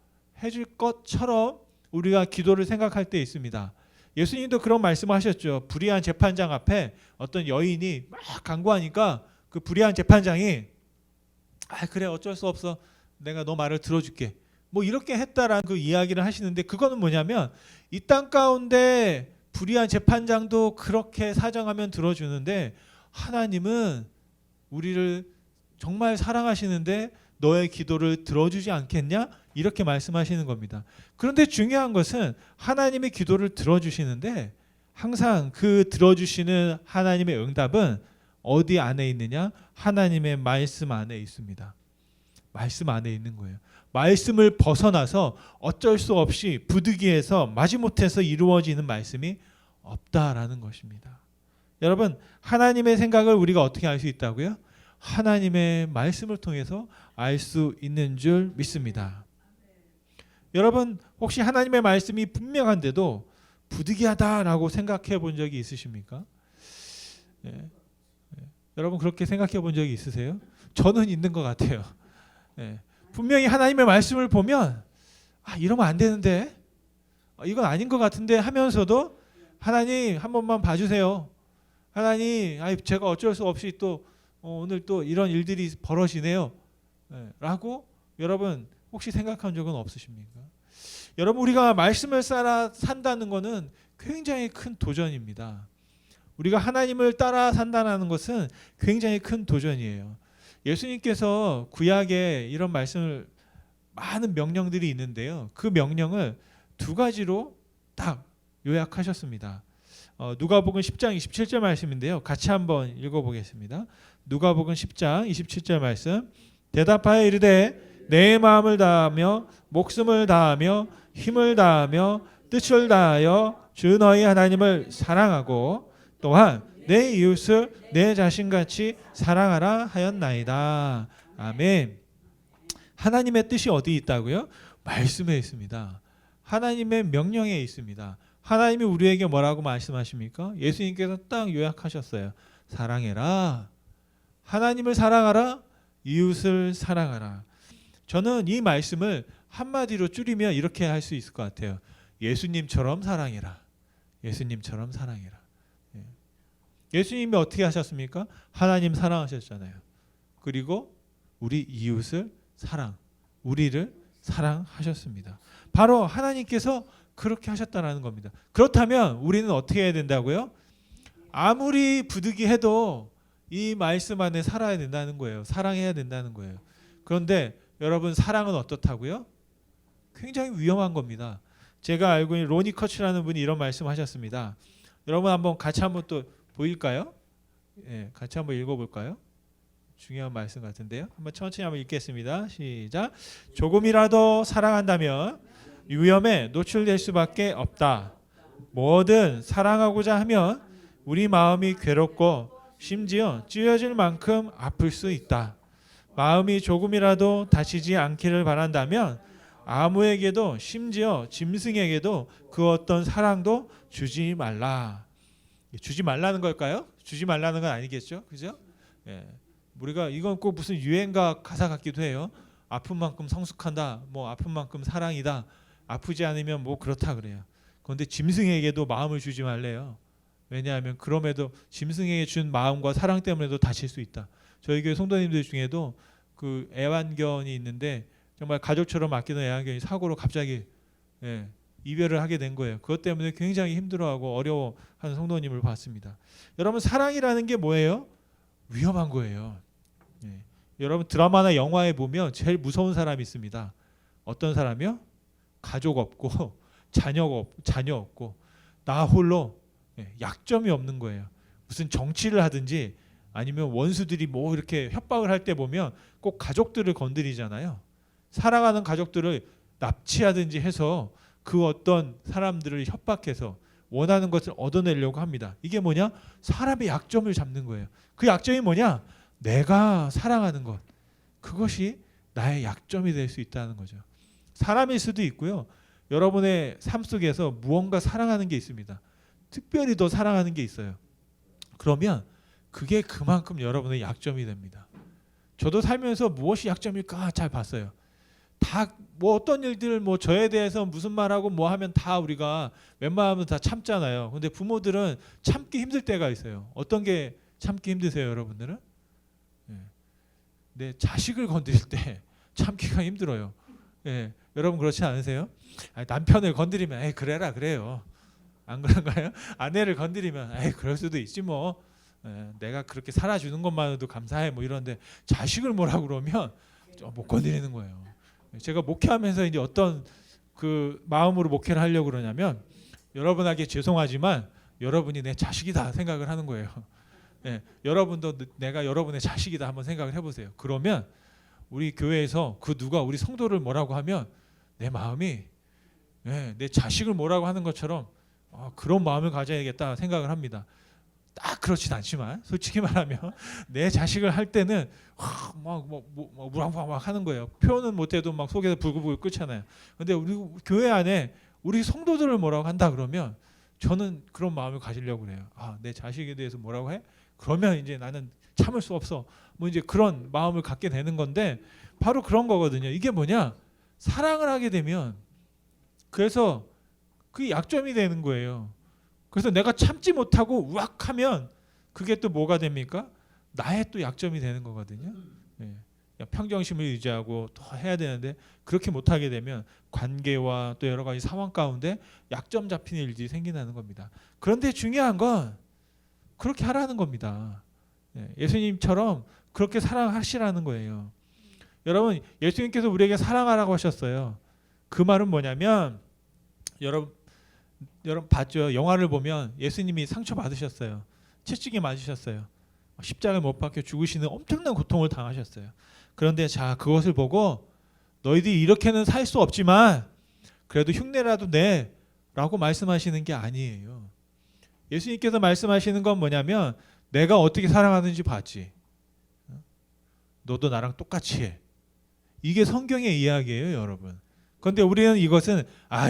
[SPEAKER 1] 해줄 것처럼 우리가 기도를 생각할 때 있습니다. 예수님도 그런 말씀하셨죠. 불의한 재판장 앞에 어떤 여인이 막 간구하니까 그 불의한 재판장이 그래 어쩔 수 없어 내가 너 말을 들어줄게 뭐 이렇게 했다라는 그 이야기를 하시는데 그거는 뭐냐면 이 땅 가운데 불의한 재판장도 그렇게 사정하면 들어주는데 하나님은 우리를 정말 사랑하시는데 너의 기도를 들어주지 않겠냐? 이렇게 말씀하시는 겁니다. 그런데 중요한 것은 하나님의 기도를 들어주시는데 항상 그 들어주시는 하나님의 응답은 어디 안에 있느냐? 하나님의 말씀 안에 있습니다. 말씀 안에 있는 거예요. 말씀을 벗어나서 어쩔 수 없이 부득이해서 마지못해서 이루어지는 말씀이 없다라는 것입니다. 여러분, 하나님의 생각을 우리가 어떻게 알 수 있다고요? 하나님의 말씀을 통해서 알 수 있는 줄 믿습니다. 여러분, 혹시 하나님의 말씀이 분명한데도 부득이하다라고 생각해 본 적이 있으십니까? 여러분 그렇게 생각해 본 적이 있으세요? 저는 있는 것 같아요. 분명히 하나님의 말씀을 보면 이러면 안 되는데 이건 아닌 것 같은데 하면서도 하나님 한 번만 봐주세요. 하나님 제가 어쩔 수 없이 또 오늘 또 이런 일들이 벌어지네요. 라고 여러분 혹시 생각한 적은 없으십니까? 여러분 우리가 말씀을 따라 산다는 것은 굉장히 큰 도전입니다. 우리가 하나님을 따라 산다는 것은 굉장히 큰 도전이에요. 예수님께서 구약에 이런 말씀을 많은 명령들이 있는데요. 그 명령을 두 가지로 딱 요약하셨습니다. 누가복음 10장 27절 말씀인데요. 같이 한번 읽어보겠습니다. 누가복음 10장 27절 말씀. 대답하여 이르되 내 마음을 다하며 목숨을 다하며 힘을 다하며 뜻을 다하여 주 너희 하나님을 사랑하고 또한 내 이웃을 내 자신같이 사랑하라 하였나이다. 아멘. 하나님의 뜻이 어디 있다고요? 말씀에 있습니다. 하나님의 명령에 있습니다. 하나님이 우리에게 뭐라고 말씀하십니까? 예수님께서 딱 요약하셨어요. 사랑해라. 하나님을 사랑하라. 이웃을 사랑하라. 저는 이 말씀을 한마디로 줄이면 이렇게 할 수 있을 것 같아요. 예수님처럼 사랑해라. 예수님처럼 사랑해라. 예수님이 어떻게 하셨습니까? 하나님 사랑하셨잖아요. 그리고 우리 이웃을 우리를 사랑하셨습니다. 바로 하나님께서 그렇게 하셨다는 겁니다. 그렇다면 우리는 어떻게 해야 된다고요? 아무리 부득이해도 이 말씀 안에 살아야 된다는 거예요. 사랑해야 된다는 거예요. 그런데 여러분, 사랑은 어떻다고요? 굉장히 위험한 겁니다. 제가 알고 있는 로니 커츠라는 분이 이런 말씀하셨습니다. 여러분 한번 같이 한번 또 보일까요? 예, 같이 한번 읽어볼까요? 중요한 말씀 같은데요. 한번 천천히 한번 읽겠습니다. 시작. 조금이라도 사랑한다면 위험에 노출될 수밖에 없다. 뭐든 사랑하고자 하면 우리 마음이 괴롭고 심지어 찢어질 만큼 아플 수 있다. 마음이 조금이라도 다치지 않기를 바란다면 아무에게도 심지어 짐승에게도 그 어떤 사랑도 주지 말라. 주지 말라는 걸까요? 주지 말라는 건 아니겠죠, 그죠? 예. 우리가 이건 꼭 무슨 유행가 가사 같기도 해요. 아픈 만큼 성숙한다, 뭐 아픈 만큼 사랑이다. 아프지 않으면 뭐 그렇다 그래요. 그런데 짐승에게도 마음을 주지 말래요. 왜냐하면 그럼에도 짐승에게 준 마음과 사랑 때문에도 다칠 수 있다. 저희 교회 성도님들 중에도 그 애완견이 있는데 정말 가족처럼 아끼던 애완견이 사고로 갑자기 이별을 하게 된 거예요. 그것 때문에 굉장히 힘들어하고 어려워하는 성도님을 봤습니다. 여러분, 사랑이라는 게 뭐예요? 위험한 거예요. 여러분, 드라마나 영화에 보면 제일 무서운 사람이 있습니다. 어떤 사람이요? 가족 없고 자녀 없고 나 홀로 약점이 없는 거예요. 무슨 정치를 하든지 아니면 원수들이 뭐 이렇게 협박을 할 때 보면 꼭 가족들을 건드리잖아요. 사랑하는 가족들을 납치하든지 해서 그 어떤 사람들을 협박해서 원하는 것을 얻어내려고 합니다. 이게 뭐냐? 사람의 약점을 잡는 거예요. 그 약점이 뭐냐? 내가 사랑하는 것. 그것이 나의 약점이 될 수 있다는 거죠. 사람일 수도 있고요. 여러분의 삶 속에서 무언가 사랑하는 게 있습니다. 특별히 더 사랑하는 게 있어요. 그러면 그게 그만큼 여러분의 약점이 됩니다. 저도 살면서 무엇이 약점일까 잘 봤어요. 다 뭐 어떤 일들 뭐 저에 대해서 무슨 말하고 뭐 하면 다 우리가 웬만하면 다 참잖아요. 근데 부모들은 참기 힘들 때가 있어요. 어떤 게 참기 힘드세요, 여러분들은? 내 자식을 건드릴 때 참기가 힘들어요. 여러분 그렇지 않으세요? 남편을 건드리면 에이 그래라 그래요. 안 그런가요? 아내를 건드리면 에이 그럴 수도 있지 뭐. 내가 그렇게 살아주는 것만으로도 감사해 뭐 이런데 자식을 뭐라 그러면 못 건드리는 거예요. 제가 목회하면서 이제 어떤 그 마음으로 목회를 하려고 그러냐면 여러분에게 죄송하지만 여러분이 내 자식이다 생각을 하는 거예요. 여러분도 내가 여러분의 자식이다 한번 생각을 해보세요. 그러면 우리 교회에서 그 누가 우리 성도를 뭐라고 하면 내 마음이 내 자식을 뭐라고 하는 것처럼 그런 마음을 가져야겠다 생각을 합니다. 딱 그렇진 않지만 솔직히 말하면 내 자식을 할 때는 막 하는 거예요. 표현은 못해도 막 속에서 불글불글 끓잖아요. 근데 우리 교회 안에 우리 성도들을 뭐라고 한다 그러면 저는 그런 마음을 가지려고 그래요. 내 자식에 대해서 뭐라고 해? 그러면 이제 나는 참을 수 없어. 뭐 이제 그런 마음을 갖게 되는 건데 바로 그런 거거든요. 이게 뭐냐? 사랑을 하게 되면 그래서 그게 약점이 되는 거예요. 그래서 내가 참지 못하고 우악하면 그게 또 뭐가 됩니까? 나의 또 약점이 되는 거거든요. 평정심을 유지하고 또 해야 되는데 그렇게 못하게 되면 관계와 또 여러 가지 상황 가운데 약점 잡히는 일들이 생기는 겁니다. 그런데 중요한 건 그렇게 하라는 겁니다. 예수님처럼 그렇게 사랑하시라는 거예요. 여러분, 예수님께서 우리에게 사랑하라고 하셨어요. 그 말은 뭐냐면 여러분 봤죠? 영화를 보면 예수님이 상처 받으셨어요. 채찍에 맞으셨어요. 십자가에 못 박혀 죽으시는 엄청난 고통을 당하셨어요. 그런데 자, 그것을 보고 너희들이 이렇게는 살 수 없지만 그래도 흉내라도 내라고 말씀하시는 게 아니에요. 예수님께서 말씀하시는 건 뭐냐면 내가 어떻게 사랑하는지 봤지. 너도 나랑 똑같이 해. 이게 성경의 이야기예요, 여러분. 그런데 우리는 이것은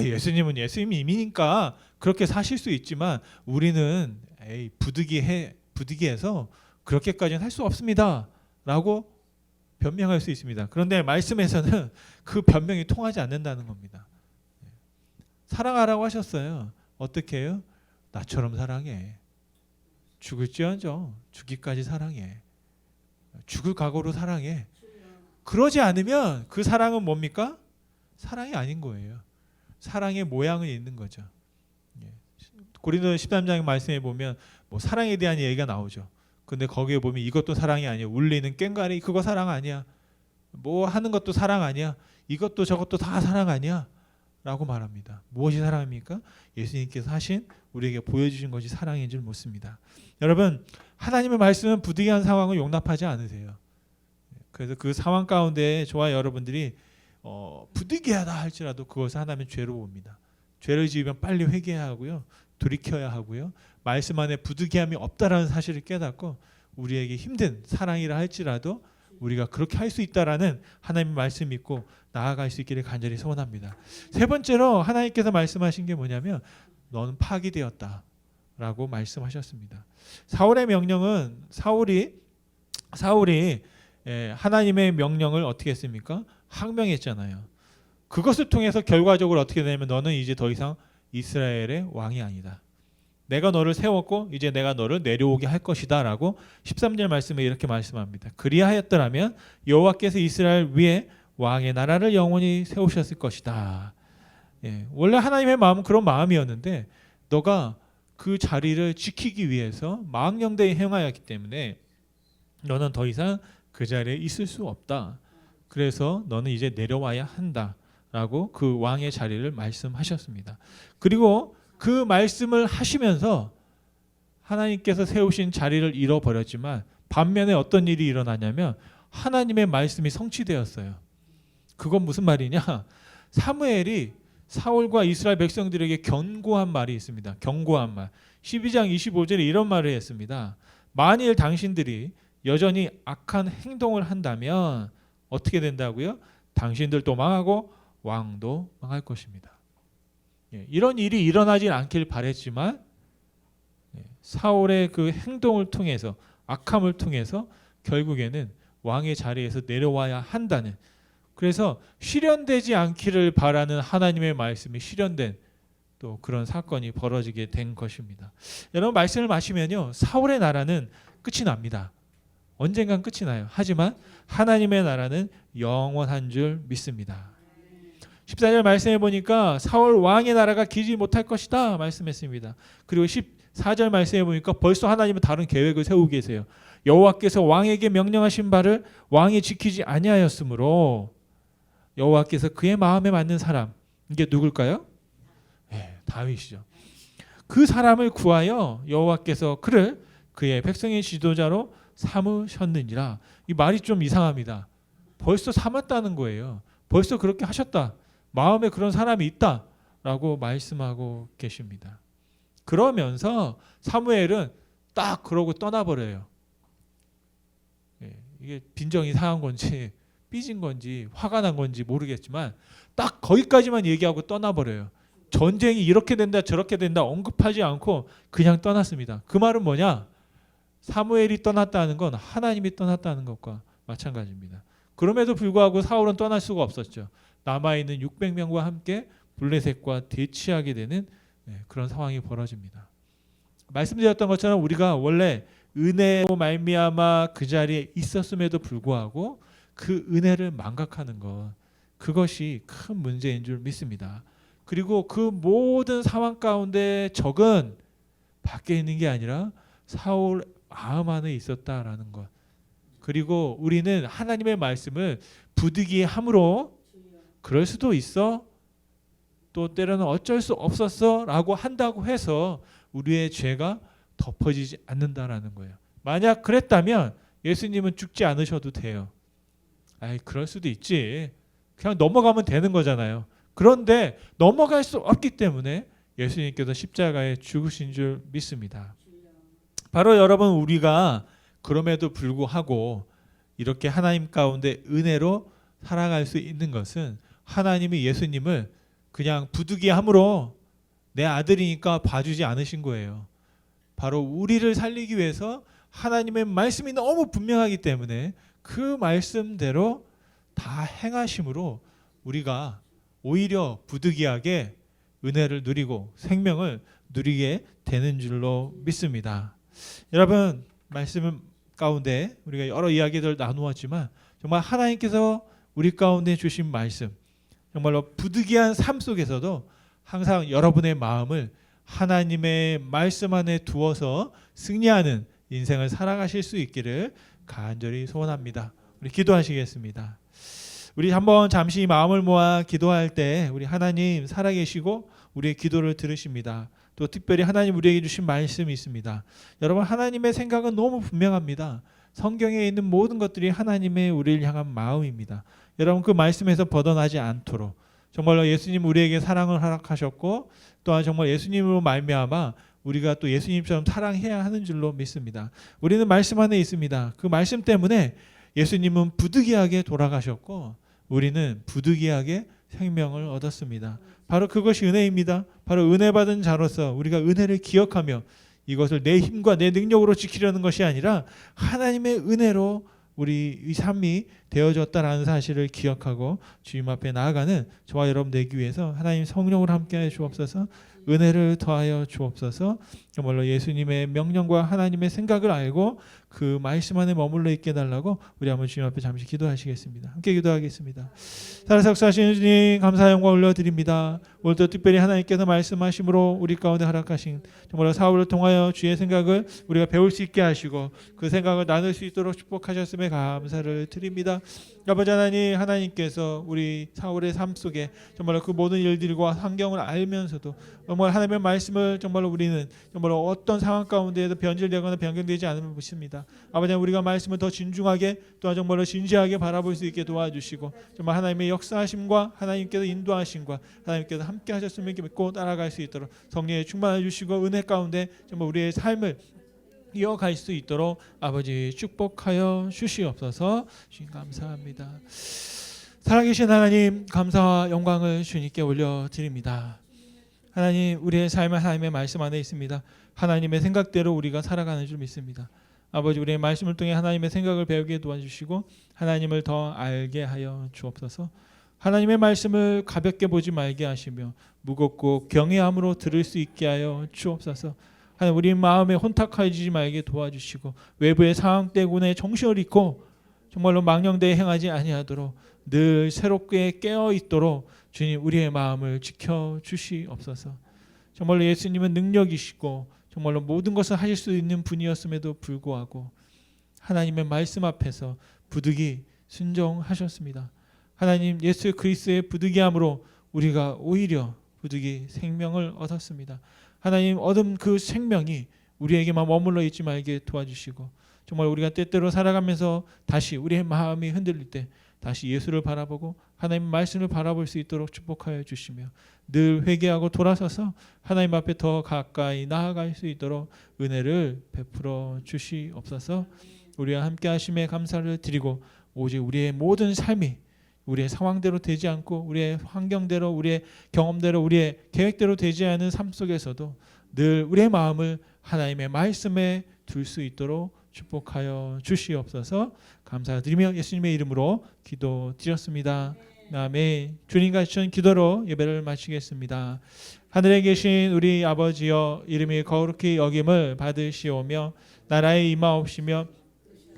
[SPEAKER 1] 예수님은 예수님이니까 그렇게 사실 수 있지만 우리는 부득이해서 그렇게까지는 할 수 없습니다 라고 변명할 수 있습니다. 그런데 말씀에서는 그 변명이 통하지 않는다는 겁니다. 사랑하라고 하셨어요. 어떻게 해요? 나처럼 사랑해. 죽을지언정 죽기까지 사랑해. 죽을 각오로 사랑해. 그러지 않으면 그 사랑은 뭡니까? 사랑이 아닌 거예요. 사랑의 모양은 있는 거죠. 고린도 13장 말씀에 보면 뭐 사랑에 대한 얘기가 나오죠. 근데 거기에 보면 이것도 사랑이 아니야. 울리는 꽹과리 그거 사랑 아니야. 뭐 하는 것도 사랑 아니야. 이것도 저것도 다 사랑 아니야. 라고 말합니다. 무엇이 사랑입니까? 예수님께서 하신 우리에게 보여주신 것이 사랑인 줄 묻습니다. 여러분, 하나님의 말씀은 부득이한 상황을 용납하지 않으세요. 그래서 그 상황 가운데 저와 여러분들이 부득이하다 할지라도 그것을 하나님은 죄로 봅니다. 죄를 지으면 빨리 회개해야 하고요. 돌이켜야 하고요. 말씀 안에 부득이함이 없다라는 사실을 깨닫고 우리에게 힘든 사랑이라 할지라도 우리가 그렇게 할 수 있다라는 하나님의 말씀 믿고 나아갈 수 있기를 간절히 소원합니다. 세 번째로 하나님께서 말씀하신 게 뭐냐면 너는 파기되었다 라고 말씀하셨습니다. 사울의 명령은 사울이 하나님의 명령을 어떻게 했습니까? 항명했잖아요. 그것을 통해서 결과적으로 어떻게 되냐면 너는 이제 더 이상 이스라엘의 왕이 아니다. 내가 너를 세웠고 이제 내가 너를 내려오게 할 것이다 라고 13절 말씀에 이렇게 말씀합니다. 그리하였더라면 여호와께서 이스라엘 위에 왕의 나라를 영원히 세우셨을 것이다. 원래 하나님의 마음은 그런 마음이었는데 너가 그 자리를 지키기 위해서 망령되이 행하였기 때문에 너는 더 이상 그 자리에 있을 수 없다. 그래서 너는 이제 내려와야 한다 라고 그 왕의 자리를 말씀하셨습니다. 그리고 그 말씀을 하시면서 하나님께서 세우신 자리를 잃어버렸지만 반면에 어떤 일이 일어나냐면 하나님의 말씀이 성취되었어요. 그건 무슨 말이냐? 사무엘이 사울과 이스라엘 백성들에게 경고한 말이 있습니다. 경고한 말. 12장 25절에 이런 말을 했습니다. 만일 당신들이 여전히 악한 행동을 한다면 어떻게 된다고요? 당신들도 망하고 왕도 망할 것입니다. 이런 일이 일어나지 않길 바랬지만 사울의 그 행동을 통해서 악함을 통해서 결국에는 왕의 자리에서 내려와야 한다는, 그래서 실현되지 않기를 바라는 하나님의 말씀이 실현된 또 그런 사건이 벌어지게 된 것입니다. 여러분, 말씀을 마시면요 사울의 나라는 끝이 납니다. 언젠간 끝이 나요. 하지만 하나님의 나라는 영원한 줄 믿습니다. 14절 말씀해 보니까 사울 왕의 나라가 기지 못할 것이다 말씀했습니다. 그리고 14절 말씀해 보니까 벌써 하나님은 다른 계획을 세우고 계세요. 여호와께서 왕에게 명령하신 바를 왕이 지키지 아니하였으므로 여호와께서 그의 마음에 맞는 사람, 이게 누굴까요? 다윗이죠. 그 사람을 구하여 여호와께서 그를 그의 백성의 지도자로 삼으셨느니라. 이 말이 좀 이상합니다. 벌써 삼았다는 거예요. 벌써 그렇게 하셨다. 마음에 그런 사람이 있다라고 말씀하고 계십니다. 그러면서 사무엘은 딱 그러고 떠나버려요. 이게 빈정이 상한 건지 삐진 건지 화가 난 건지 모르겠지만 딱 거기까지만 얘기하고 떠나버려요. 전쟁이 이렇게 된다 저렇게 된다 언급하지 않고 그냥 떠났습니다. 그 말은 뭐냐? 사무엘이 떠났다는 건 하나님이 떠났다는 것과 마찬가지입니다. 그럼에도 불구하고 사울은 떠날 수가 없었죠. 남아있는 600명과 함께 블레셋과 대치하게 되는 그런 상황이 벌어집니다. 말씀드렸던 것처럼 우리가 원래 은혜로 말미암아 그 자리에 있었음에도 불구하고 그 은혜를 망각하는 것, 그것이 큰 문제인 줄 믿습니다. 그리고 그 모든 상황 가운데 적은 밖에 있는 게 아니라 사울 마음 안에 있었다라는 것. 그리고 우리는 하나님의 말씀을 부득이함으로 그럴 수도 있어, 또 때로는 어쩔 수 없었어 라고 한다고 해서 우리의 죄가 덮어지지 않는다라는 거예요. 만약 그랬다면 예수님은 죽지 않으셔도 돼요. 그럴 수도 있지. 그냥 넘어가면 되는 거잖아요. 그런데 넘어갈 수 없기 때문에 예수님께서 십자가에 죽으신 줄 믿습니다. 바로 여러분, 우리가 그럼에도 불구하고 이렇게 하나님 가운데 은혜로 살아갈 수 있는 것은 하나님이 예수님을 그냥 부득이함으로 내 아들이니까 봐주지 않으신 거예요. 바로 우리를 살리기 위해서 하나님의 말씀이 너무 분명하기 때문에 그 그 말씀대로 다 행하심으로 우리가 오히려 부득이하게 은혜를 누리고 생명을 누리게 되는 줄로 믿습니다. 여러분, 말씀 가운데 우리가 여러 이야기들 나누었지만 정말 하나님께서 우리 가운데 주신 말씀, 정말로 부득이한 삶 속에서도 항상 여러분의 마음을 하나님의 말씀 안에 두어서 승리하는 인생을 살아가실 수 있기를 간절히 소원합니다. 우리 기도하시겠습니다. 우리 한번 잠시 마음을 모아 기도할 때 우리 하나님 살아계시고 우리의 기도를 들으십니다. 또 특별히 하나님 우리에게 주신 말씀이 있습니다. 여러분, 하나님의 생각은 너무 분명합니다. 성경에 있는 모든 것들이 하나님의 우리를 향한 마음입니다. 여러분, 그 말씀에서 벗어나지 않도록 정말로 예수님 우리에게 사랑을 허락하셨고 또한 정말 예수님으로 말미암아 우리가 또 예수님처럼 사랑해야 하는 줄로 믿습니다. 우리는 말씀 안에 있습니다. 그 말씀 때문에 예수님은 부득이하게 돌아가셨고 우리는 부득이하게 생명을 얻었습니다. 바로 그것이 은혜입니다. 바로 은혜 받은 자로서 우리가 은혜를 기억하며 이것을 내 힘과 내 능력으로 지키려는 것이 아니라 하나님의 은혜로 우리 삶이 되어졌다라는 사실을 기억하고 주님 앞에 나아가는 저와 여러분 되기 위해서 하나님 성령으로 함께하여 주옵소서. 은혜를 더하여 주옵소서. 정말로 예수님의 명령과 하나님의 생각을 알고 그 말씀 안에 머물러 있게 달라고 우리 한번 주님 앞에 잠시 기도하시겠습니다. 함께 기도하겠습니다. 살아서 역사하시는 주님 감사 영광 올려드립니다. 오늘도 특별히 하나님께서 말씀하심으로 우리 가운데 허락하신 정말로 사울을 통하여 주의 생각을 우리가 배울 수 있게 하시고 그 생각을 나눌 수 있도록 축복하셨음에 감사를 드립니다. 아버지 하나님, 하나님께서 우리 사울의 삶 속에 정말로 그 모든 일들과 환경을 알면서도 정말 하나님의 말씀을 정말로 우리는 정말로 어떤 상황 가운데에도 변질되거나 변경되지 않음을 보십니다. 아버지 하나님, 우리가 말씀을 더 진중하게 또한 정말로 진지하게 바라볼 수 있게 도와주시고 정말 하나님의 역사하심과 하나님께서 인도하심과 하나님께서 함께 하셨음을 믿고 따라갈 수 있도록 성령에 충만해 주시고 은혜 가운데 정말 우리의 삶을 이어갈 수 있도록 아버지 축복하여 주시옵소서. 주님 감사합니다. 살아계신 하나님, 감사와 영광을 주님께 올려드립니다. 하나님, 우리의 삶은 하나님의 말씀 안에 있습니다. 하나님의 생각대로 우리가 살아가는 줄 믿습니다. 아버지, 우리의 말씀을 통해 하나님의 생각을 배우게 도와주시고 하나님을 더 알게 하여 주옵소서. 하나님의 말씀을 가볍게 보지 말게 하시며 무겁고 경외함으로 들을 수 있게 하여 주옵소서. 하나님, 우리 마음에 혼탁해지지 말게 도와주시고 외부의 상황 때문에 정신을 잃고 정말로 망령되이 행하지 아니하도록 늘 새롭게 깨어 있도록 주님 우리의 마음을 지켜주시옵소서. 정말로 예수님은 능력이시고 정말로 모든 것을 하실 수 있는 분이었음에도 불구하고 하나님의 말씀 앞에서 부득이 순종하셨습니다. 하나님, 예수 그리스도의 부득이함으로 우리가 오히려 부득이 생명을 얻었습니다. 하나님, 얻은 그 생명이 우리에게만 머물러 있지 말게 도와주시고 정말 우리가 때때로 살아가면서 다시 우리의 마음이 흔들릴 때 다시 예수를 바라보고 하나님 말씀을 바라볼 수 있도록 축복하여 주시며 늘 회개하고 돌아서서 하나님 앞에 더 가까이 나아갈 수 있도록 은혜를 베풀어 주시옵소서. 우리와 함께 하심에 감사를 드리고 오직 우리의 모든 삶이 우리의 상황대로 되지 않고 우리의 환경대로 우리의 경험대로 우리의 계획대로 되지 않은 삶 속에서도 늘 우리의 마음을 하나님의 말씀에 둘 수 있도록 축복하여 주시옵소서. 감사드리며 예수님의 이름으로 기도드렸습니다. 아멘. 주님과 주신 기도로 예배를 마치겠습니다. 하늘에 계신 우리 아버지여, 이름이 거룩히 여김을 받으시오며 나라의 임하옵시며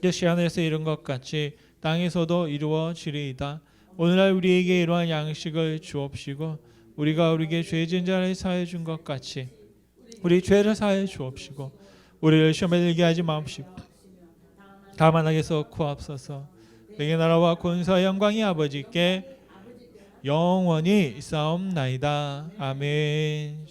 [SPEAKER 1] 뜻이 하늘에서 이룬 것 같이 땅에서도 이루어지리이다. 오늘날 우리에게 이러한 양식을 주옵시고 우리가 우리에게 죄 지은 자를 사해 준 것 같이 우리 죄를 사해 주옵시고 우리를 시험에 들게 하지 마옵시고 다만 악에서 구하옵소서. 내게 나라와 권세와 영광이 아버지께 영원히 있사옵나이다. 아멘.